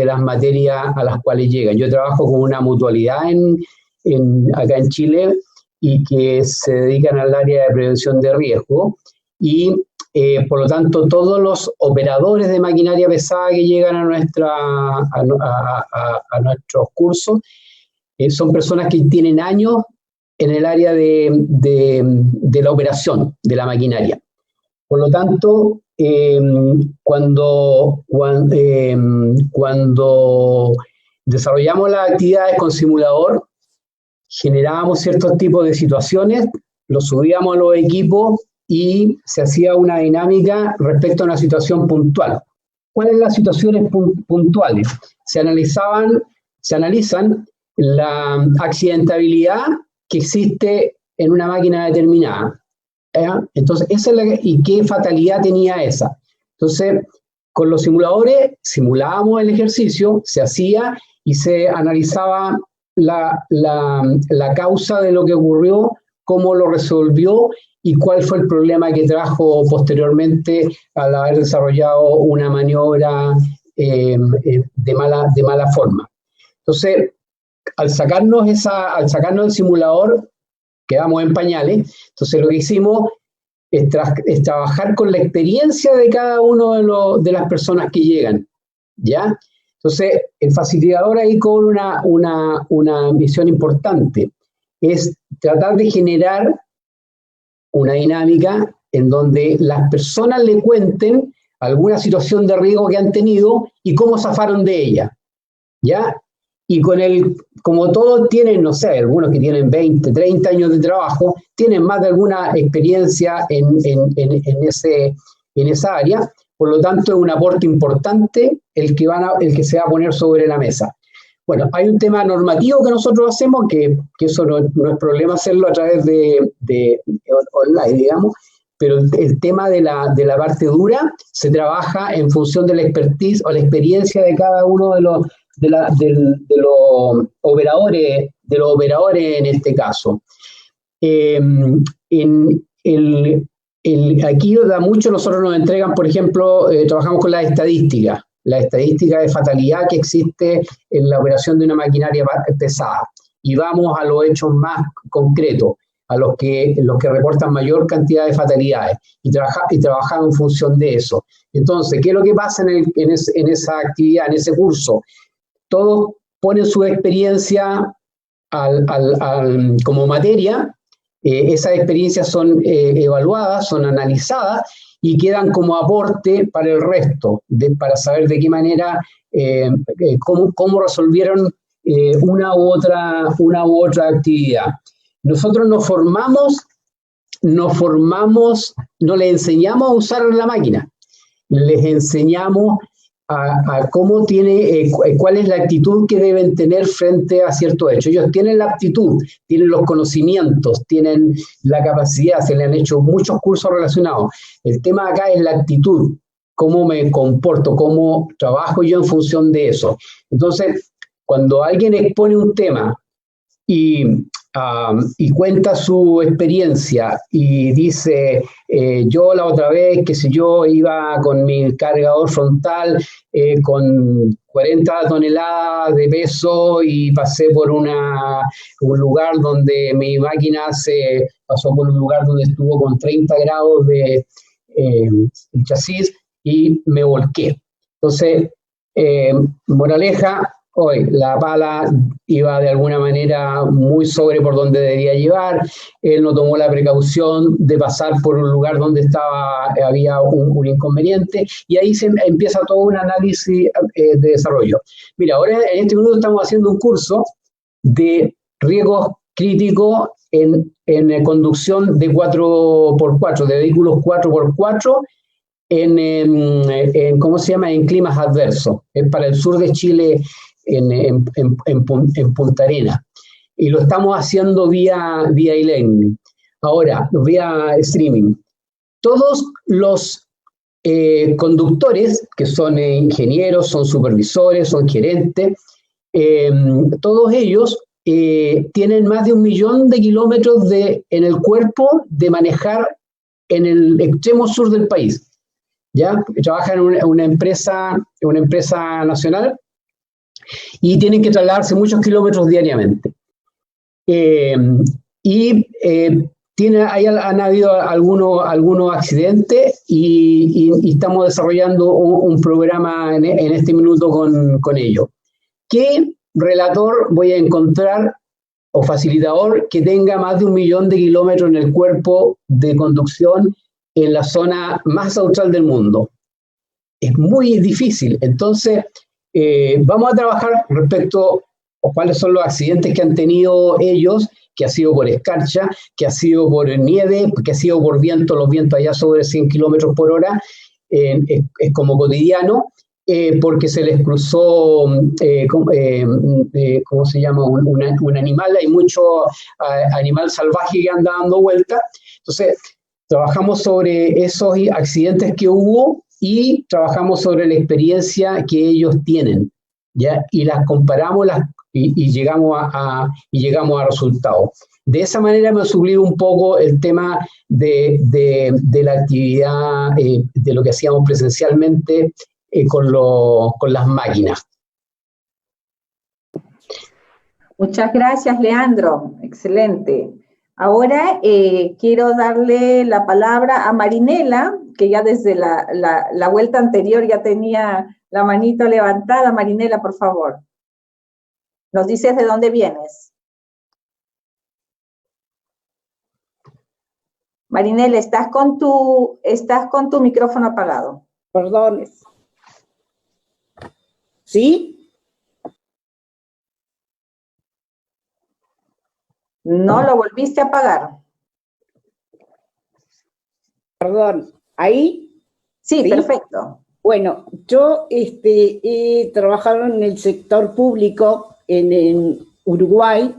las materias a las cuales llegan. Yo trabajo con una mutualidad acá en Chile y que se dedican al área de prevención de riesgo y por lo tanto todos los operadores de maquinaria pesada que llegan a nuestros cursos son personas que tienen años en el área de la operación de la maquinaria. Por lo tanto, cuando desarrollamos las actividades con simulador, generábamos ciertos tipos de situaciones, los subíamos a los equipos y se hacía una dinámica respecto a una situación puntual. ¿Cuáles son las situaciones puntuales? Se analizan la accidentabilidad que existe en una máquina determinada. Entonces, ¿y qué fatalidad tenía esa? Entonces, con los simuladores simulábamos el ejercicio, se hacía y se analizaba la causa de lo que ocurrió, cómo lo resolvió y cuál fue el problema que trajo posteriormente al haber desarrollado una maniobra de mala forma. Entonces, al sacarnos el simulador, quedamos en pañales. Entonces, lo que hicimos es trabajar con la experiencia de cada uno de las personas que llegan, ¿ya? Entonces, el facilitador ahí cobra una misión importante, es tratar de generar una dinámica en donde las personas le cuenten alguna situación de riesgo que han tenido y cómo zafaron de ella, ¿ya? Y como todos tienen, no sé, algunos que tienen 20, 30 años de trabajo, tienen más de alguna experiencia en esa área, por lo tanto es un aporte importante el que se va a poner sobre la mesa. Bueno, hay un tema normativo que nosotros hacemos, que eso no es problema hacerlo a través de online, digamos, pero el tema de la parte dura se trabaja en función de la expertise o la experiencia de cada uno de los operadores en este caso. Aquí da mucho, nosotros nos entregan, por ejemplo, trabajamos con la estadística de fatalidad que existe en la operación de una maquinaria pesada, y vamos a los hechos más concretos, a los que reportan mayor cantidad de fatalidades, y trabajamos en función de eso. Entonces, ¿qué es lo que pasa en esa actividad, en ese curso? Todos ponen su experiencia como materia Esas experiencias son evaluadas, son analizadas y quedan como aporte para el resto, para saber de qué manera, cómo resolvieron una u otra actividad. Nosotros nos no les enseñamos a usar la máquina, les enseñamos a cómo cuál es la actitud que deben tener frente a ciertos hechos. Ellos tienen la aptitud, tienen los conocimientos, tienen la capacidad, se le han hecho muchos cursos relacionados. El tema acá es la actitud, cómo me comporto, cómo trabajo yo en función de eso. Entonces, cuando alguien expone un tema y cuenta su experiencia y dice, yo la otra vez, qué sé yo, iba con mi cargador frontal con 40 toneladas de peso y pasé por un lugar donde mi máquina se pasó por un lugar donde estuvo con 30 grados de chasis y me volqué. Entonces, moraleja, hoy la pala iba de alguna manera muy sobre por donde debía llevar, él no tomó la precaución de pasar por un lugar donde había un inconveniente, y ahí se empieza todo un análisis de desarrollo. Mira, ahora en este minuto estamos haciendo un curso de riesgos críticos en conducción de 4x4, de vehículos 4x4, ¿cómo se llama? En climas adversos. Es para el sur de Chile, en Punta Arenas, y lo estamos haciendo vía e-learning, ahora vía streaming. Todos los conductores, que son ingenieros, son supervisores, son gerentes, todos ellos tienen más de 1 millón de kilómetros en el cuerpo de manejar en el extremo sur del país. ¿Ya? Trabajan en una empresa nacional, y tienen que trasladarse muchos kilómetros diariamente. Han habido algunos accidentes y estamos desarrollando un programa en este minuto con ellos. ¿Qué relator voy a encontrar o facilitador que tenga más de 1 millón de kilómetros en el cuerpo de conducción en la zona más austral del mundo? Es muy difícil. Entonces, vamos a trabajar respecto a cuáles son los accidentes que han tenido ellos, que ha sido por escarcha, que ha sido por nieve, que ha sido por viento, los vientos allá sobre 100 kilómetros por hora, es como cotidiano, porque se les cruzó, ¿cómo se llama? Un animal, hay mucho animal salvaje que anda dando vueltas. Entonces, trabajamos sobre esos accidentes que hubo, y trabajamos sobre la experiencia que ellos tienen, ¿ya? Y las comparamos y llegamos a resultados. De esa manera me suplir un poco el tema de la actividad, de lo que hacíamos presencialmente con las máquinas. Muchas gracias, Leandro. Excelente. Ahora quiero darle la palabra a Marinela, que ya desde la vuelta anterior ya tenía la manito levantada. Marinela, por favor. Nos dices de dónde vienes. Marinela, estás con tu micrófono apagado. Perdón. ¿Sí? No, lo volviste a apagar. Perdón, ¿ahí? Sí, perfecto. Bueno, yo he trabajado en el sector público en Uruguay,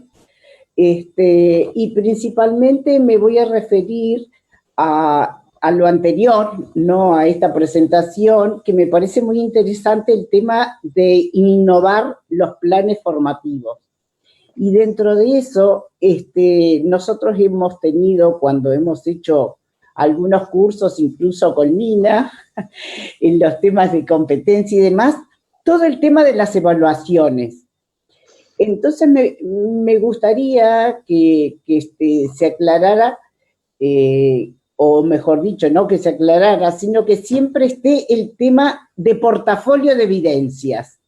y principalmente me voy a referir a lo anterior, no a esta presentación, que me parece muy interesante el tema de innovar los planes formativos. Y dentro de eso, nosotros hemos tenido, cuando hemos hecho algunos cursos, incluso con Nina, en los temas de competencia y demás, todo el tema de las evaluaciones. Entonces, me gustaría que se aclarara, o mejor dicho, no que se aclarara, sino que siempre esté el tema de portafolio de evidencias.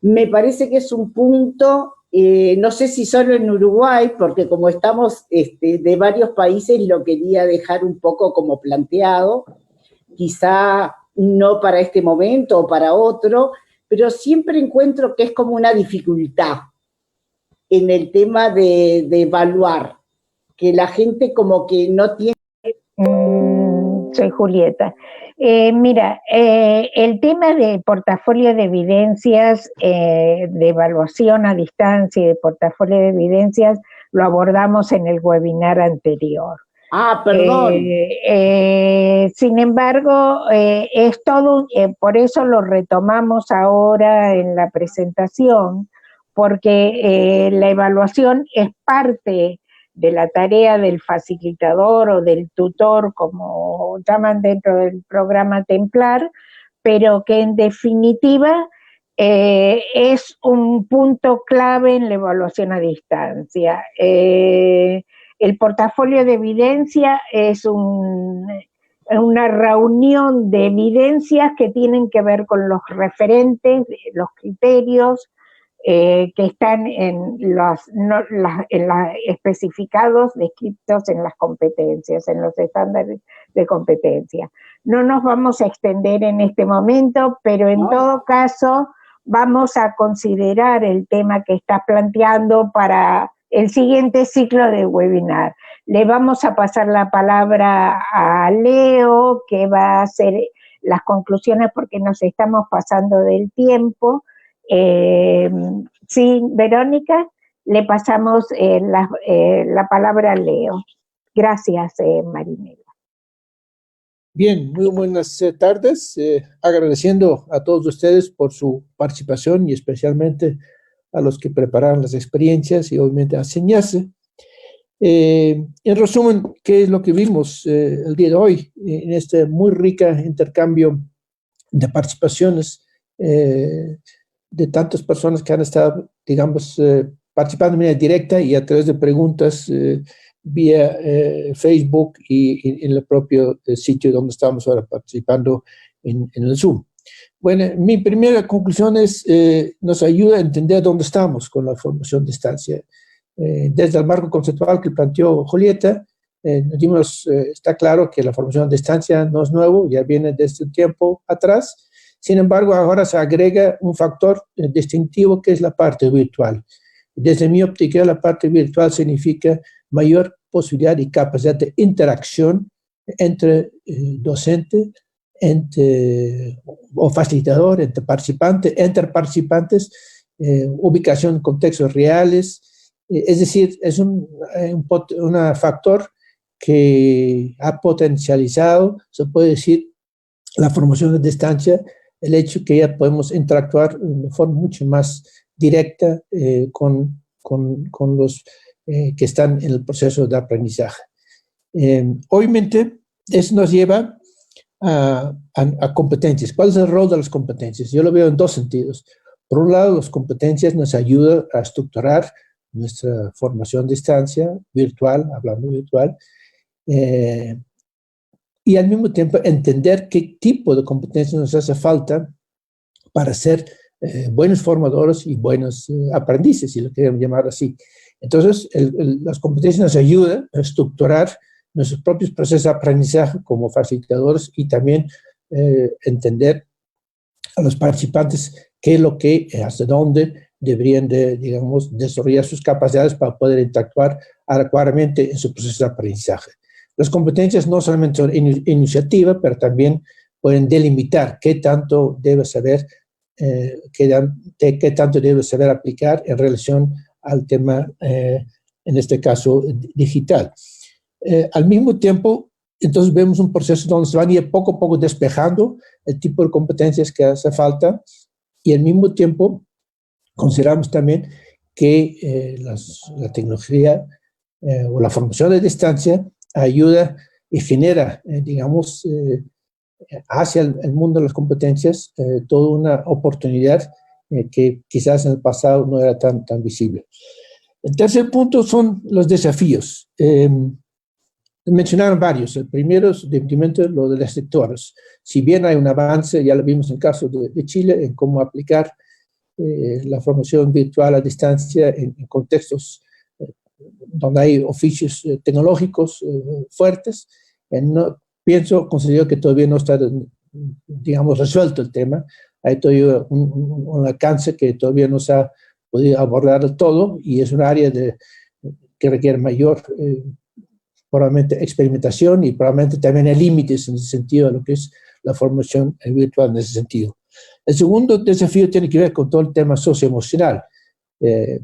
Me parece que es un punto no sé si solo en Uruguay, porque como estamos de varios países, lo quería dejar un poco como planteado, quizá no para este momento o para otro, pero siempre encuentro que es como una dificultad en el tema de evaluar, que la gente como que no tiene... Soy Julieta. Mira, el tema de portafolio de evidencias, de evaluación a distancia y de portafolio de evidencias, lo abordamos en el webinar anterior. Ah, perdón. Sin embargo, es todo, por eso lo retomamos ahora en la presentación, porque la evaluación es parte de la tarea del facilitador o del tutor, como llaman dentro del programa Templar, pero que en definitiva es un punto clave en la evaluación a distancia. El portafolio de evidencia es una reunión de evidencias que tienen que ver con los referentes, los criterios, que están especificados, descritos en las competencias, en los estándares de competencia. No nos vamos a extender en este momento, pero en todo caso vamos a considerar el tema que estás planteando para el siguiente ciclo de webinar. Le vamos a pasar la palabra a Leo, que va a hacer las conclusiones porque nos estamos pasando del tiempo. Sí, Verónica, le pasamos la palabra a Leo. Gracias, Marinela. Bien, muy buenas tardes. Agradeciendo a todos ustedes por su participación y especialmente a los que prepararon las experiencias y obviamente a Señase. En resumen, ¿qué es lo que vimos el día de hoy en este muy rica intercambio de participaciones de tantas personas que han estado, digamos, participando de manera directa y a través de preguntas vía Facebook y en el propio sitio donde estamos ahora participando en el Zoom? Bueno, mi primera conclusión es, nos ayuda a entender dónde estamos con la formación de distancia. Desde el marco conceptual que planteó Julieta, está claro que la formación a distancia no es nuevo, ya viene desde un tiempo atrás. Sin embargo, ahora se agrega un factor distintivo que es la parte virtual. Desde mi óptica, la parte virtual significa mayor posibilidad y capacidad de interacción entre docente, o facilitador, entre participantes, ubicación en contextos reales. Es decir, es un factor que ha potencializado, se puede decir, la formación a distancia, el hecho que ya podemos interactuar de forma mucho más directa con los que están en el proceso de aprendizaje. Obviamente, eso nos lleva a competencias. ¿Cuál es el rol de las competencias? Yo lo veo en dos sentidos. Por un lado, las competencias nos ayudan a estructurar nuestra formación a distancia, virtual, hablando virtual, y al mismo tiempo entender qué tipo de competencias nos hace falta para ser buenos formadores y buenos aprendices, si lo queremos llamar así. Entonces, las competencias nos ayudan a estructurar nuestros propios procesos de aprendizaje como facilitadores y también entender a los participantes qué es lo que, hasta dónde deberían de, digamos, desarrollar sus capacidades para poder interactuar adecuadamente en su proceso de aprendizaje. Las competencias no solamente son iniciativa, pero también pueden delimitar qué tanto debe saber, qué tanto debe saber aplicar en relación al tema, en este caso, digital. Al mismo tiempo, entonces vemos un proceso donde se van a ir poco a poco despejando el tipo de competencias que hace falta y al mismo tiempo consideramos también que la tecnología o la formación a distancia ayuda y genera, digamos, hacia el mundo de las competencias toda una oportunidad que quizás en el pasado no era tan visible. El tercer punto son los desafíos. Mencionaron varios. El primero es definitivamente lo de los sectores. Si bien hay un avance, ya lo vimos en el caso de Chile, en cómo aplicar la formación virtual a distancia en contextos donde hay oficios tecnológicos fuertes. Considero que todavía no está, digamos, resuelto el tema. Hay todavía un alcance que todavía no se ha podido abordar del todo, y es un área que requiere mayor, probablemente, experimentación, y probablemente también hay límites en ese sentido a lo que es la formación virtual en ese sentido. El segundo desafío tiene que ver con todo el tema socioemocional.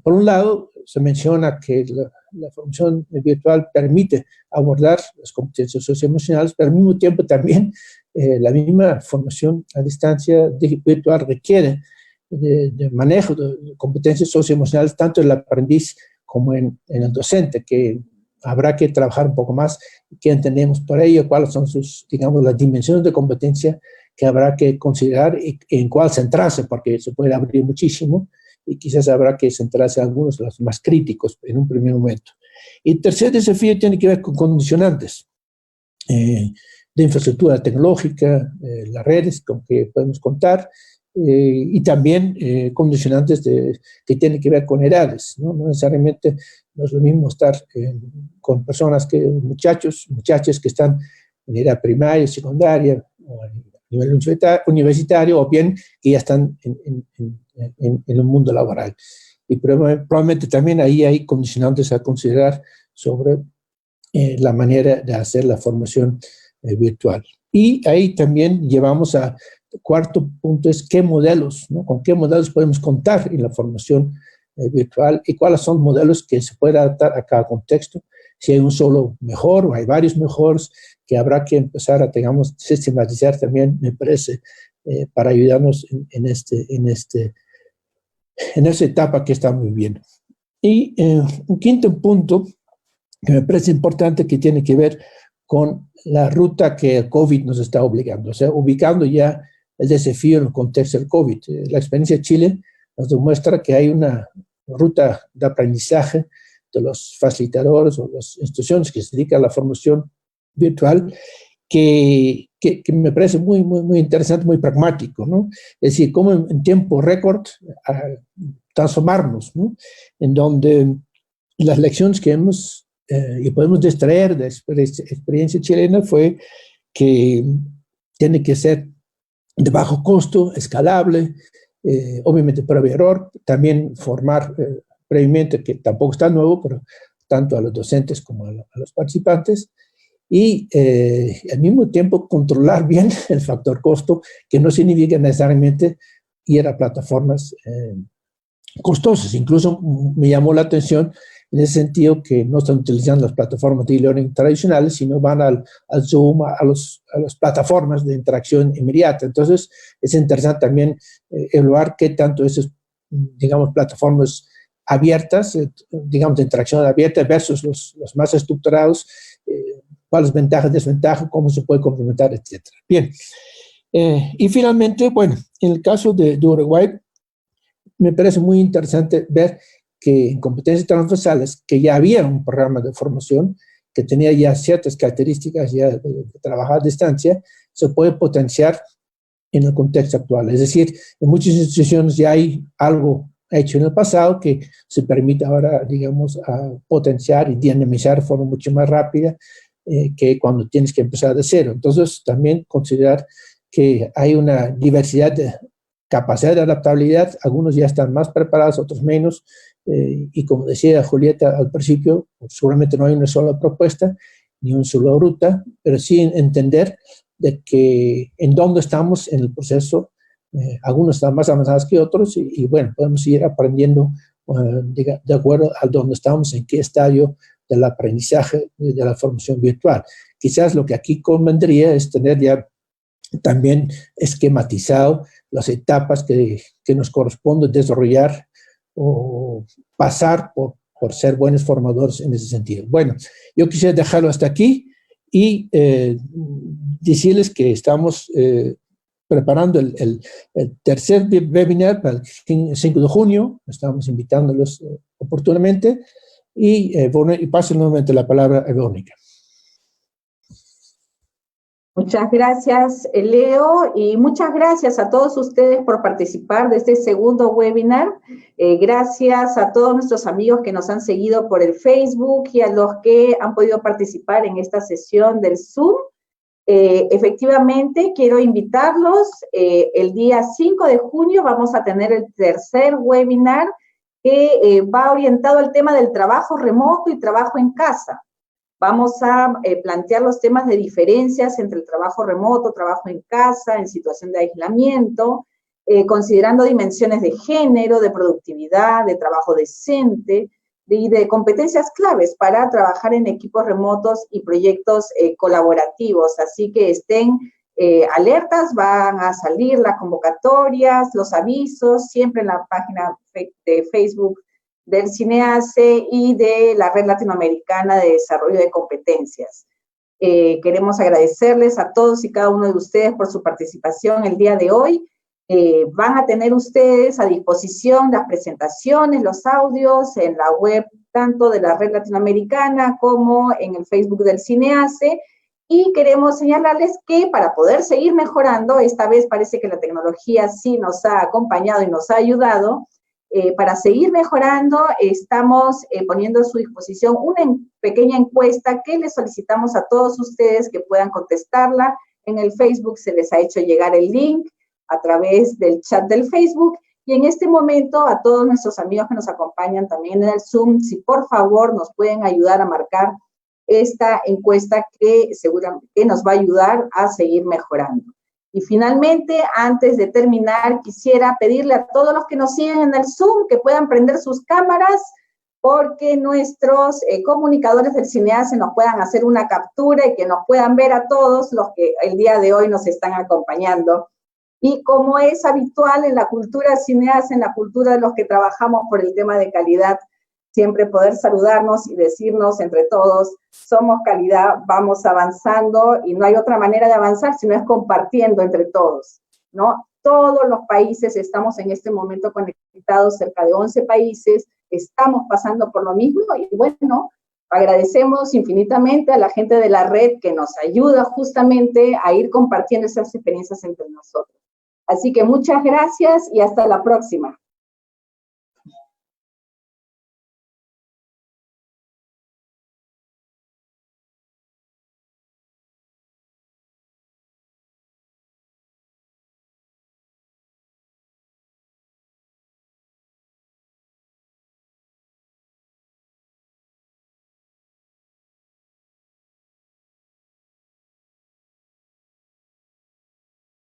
Por un lado, se menciona que la formación virtual permite abordar las competencias socioemocionales, pero al mismo tiempo también la misma formación a distancia virtual requiere de manejo de competencias socioemocionales, tanto en el aprendiz como en el docente, que habrá que trabajar un poco más qué entendemos por ello, cuáles son digamos, las dimensiones de competencia que habrá que considerar y en cuál centrarse, porque se puede abrir muchísimo y quizás habrá que centrarse en algunos de los más críticos en un primer momento. Y el tercer desafío tiene que ver con condicionantes de infraestructura tecnológica, las redes con que podemos contar, y también condicionantes que tienen que ver con edades, ¿no? No necesariamente no es lo mismo estar con personas muchachas que están en edad primaria, secundaria, o a nivel universitario, o bien que ya están en el mundo laboral. Y probablemente también ahí hay condicionantes a considerar sobre la manera de hacer la formación virtual. Y ahí también llevamos a cuarto punto, es qué modelos, ¿no? Con qué modelos podemos contar en la formación virtual, y cuáles son modelos que se pueden adaptar a cada contexto. Si hay un solo mejor o hay varios mejores, que habrá que empezar a, digamos, sistematizar también, me parece, para ayudarnos en esa etapa que estamos viviendo. Y un quinto punto que me parece importante, que tiene que ver con la ruta que el COVID nos está obligando, o sea, ubicando ya el desafío en el contexto del COVID. La experiencia de Chile nos demuestra que hay una ruta de aprendizaje de los facilitadores o las instituciones que se dedican a la formación virtual que me parece muy, muy, muy interesante, muy pragmático, ¿no? Es decir, cómo en tiempo récord transformarnos, ¿no? En donde las lecciones que hemos y podemos extraer de la experiencia chilena fue que tiene que ser de bajo costo, escalable, obviamente prueba y error, también formar previamente, que tampoco está nuevo, pero tanto a los docentes como a los participantes, y al mismo tiempo controlar bien el factor costo, que no significa necesariamente ir a plataformas costosas. Incluso me llamó la atención en ese sentido que no están utilizando las plataformas de e-learning tradicionales, sino van al Zoom, a las plataformas de interacción inmediata. Entonces, es interesante también evaluar qué tanto esas, digamos, plataformas abiertas, digamos, de interacción abierta versus los más estructurados, cuáles ventajas, desventajas, cómo se puede complementar, etc. Bien. Y finalmente, bueno, en el caso de Uruguay, me parece muy interesante ver que en competencias transversales, que ya había un programa de formación que tenía ya ciertas características ya de trabajar a distancia, se puede potenciar en el contexto actual. Es decir, en muchas instituciones ya hay algo hecho en el pasado que se permite ahora, digamos, a potenciar y dinamizar de forma mucho más rápida que cuando tienes que empezar de cero. Entonces, también considerar que hay una diversidad de capacidad de adaptabilidad, algunos ya están más preparados, otros menos, y como decía Julieta al principio, seguramente no hay una sola propuesta, ni una sola ruta, pero sí entender de que en dónde estamos en el proceso, algunos están más avanzados que otros, y bueno, podemos ir aprendiendo de acuerdo a dónde estamos, en qué estadio del aprendizaje de la formación virtual. Quizás lo que aquí convendría es tener ya también esquematizado las etapas que nos corresponde desarrollar o pasar por ser buenos formadores en ese sentido. Bueno, yo quisiera dejarlo hasta aquí y decirles que estamos preparando el tercer webinar para el 5 de junio, estamos invitándolos oportunamente, y paso nuevamente la palabra a Verónica. Muchas gracias, Leo, y muchas gracias a todos ustedes por participar de este segundo webinar. Gracias a todos nuestros amigos que nos han seguido por el Facebook y a los que han podido participar en esta sesión del Zoom. Efectivamente, quiero invitarlos. El día 5 de junio vamos a tener el tercer webinar que va orientado al tema del trabajo remoto y trabajo en casa. Vamos a plantear los temas de diferencias entre el trabajo remoto, trabajo en casa, en situación de aislamiento, considerando dimensiones de género, de productividad, de trabajo decente y de competencias claves para trabajar en equipos remotos y proyectos colaborativos. Así que estén alertas, van a salir las convocatorias, los avisos, siempre en la página de Facebook del CINEACE y de la Red Latinoamericana de Desarrollo de Competencias. Queremos agradecerles a todos y cada uno de ustedes por su participación el día de hoy. Van a tener ustedes a disposición las presentaciones, los audios en la web tanto de la Red Latinoamericana como en el Facebook del CINEACE, y queremos señalarles que para poder seguir mejorando, esta vez parece que la tecnología sí nos ha acompañado y nos ha ayudado. Para seguir mejorando, estamos poniendo a su disposición una pequeña encuesta que les solicitamos a todos ustedes que puedan contestarla. En el Facebook se les ha hecho llegar el link a través del chat del Facebook, y en este momento a todos nuestros amigos que nos acompañan también en el Zoom, si por favor nos pueden ayudar a marcar esta encuesta que seguramente nos va a ayudar a seguir mejorando. Y finalmente, antes de terminar, quisiera pedirle a todos los que nos siguen en el Zoom que puedan prender sus cámaras, porque nuestros comunicadores del CINEACE nos puedan hacer una captura y que nos puedan ver a todos los que el día de hoy nos están acompañando. Y como es habitual en la cultura CINEACE, en la cultura de los que trabajamos por el tema de calidad, siempre poder saludarnos y decirnos entre todos, somos calidad, vamos avanzando, y no hay otra manera de avanzar sino es compartiendo entre todos, ¿no? Todos los países estamos en este momento conectados, cerca de 11 países, estamos pasando por lo mismo, y bueno, agradecemos infinitamente a la gente de la red que nos ayuda justamente a ir compartiendo esas experiencias entre nosotros. Así que muchas gracias y hasta la próxima.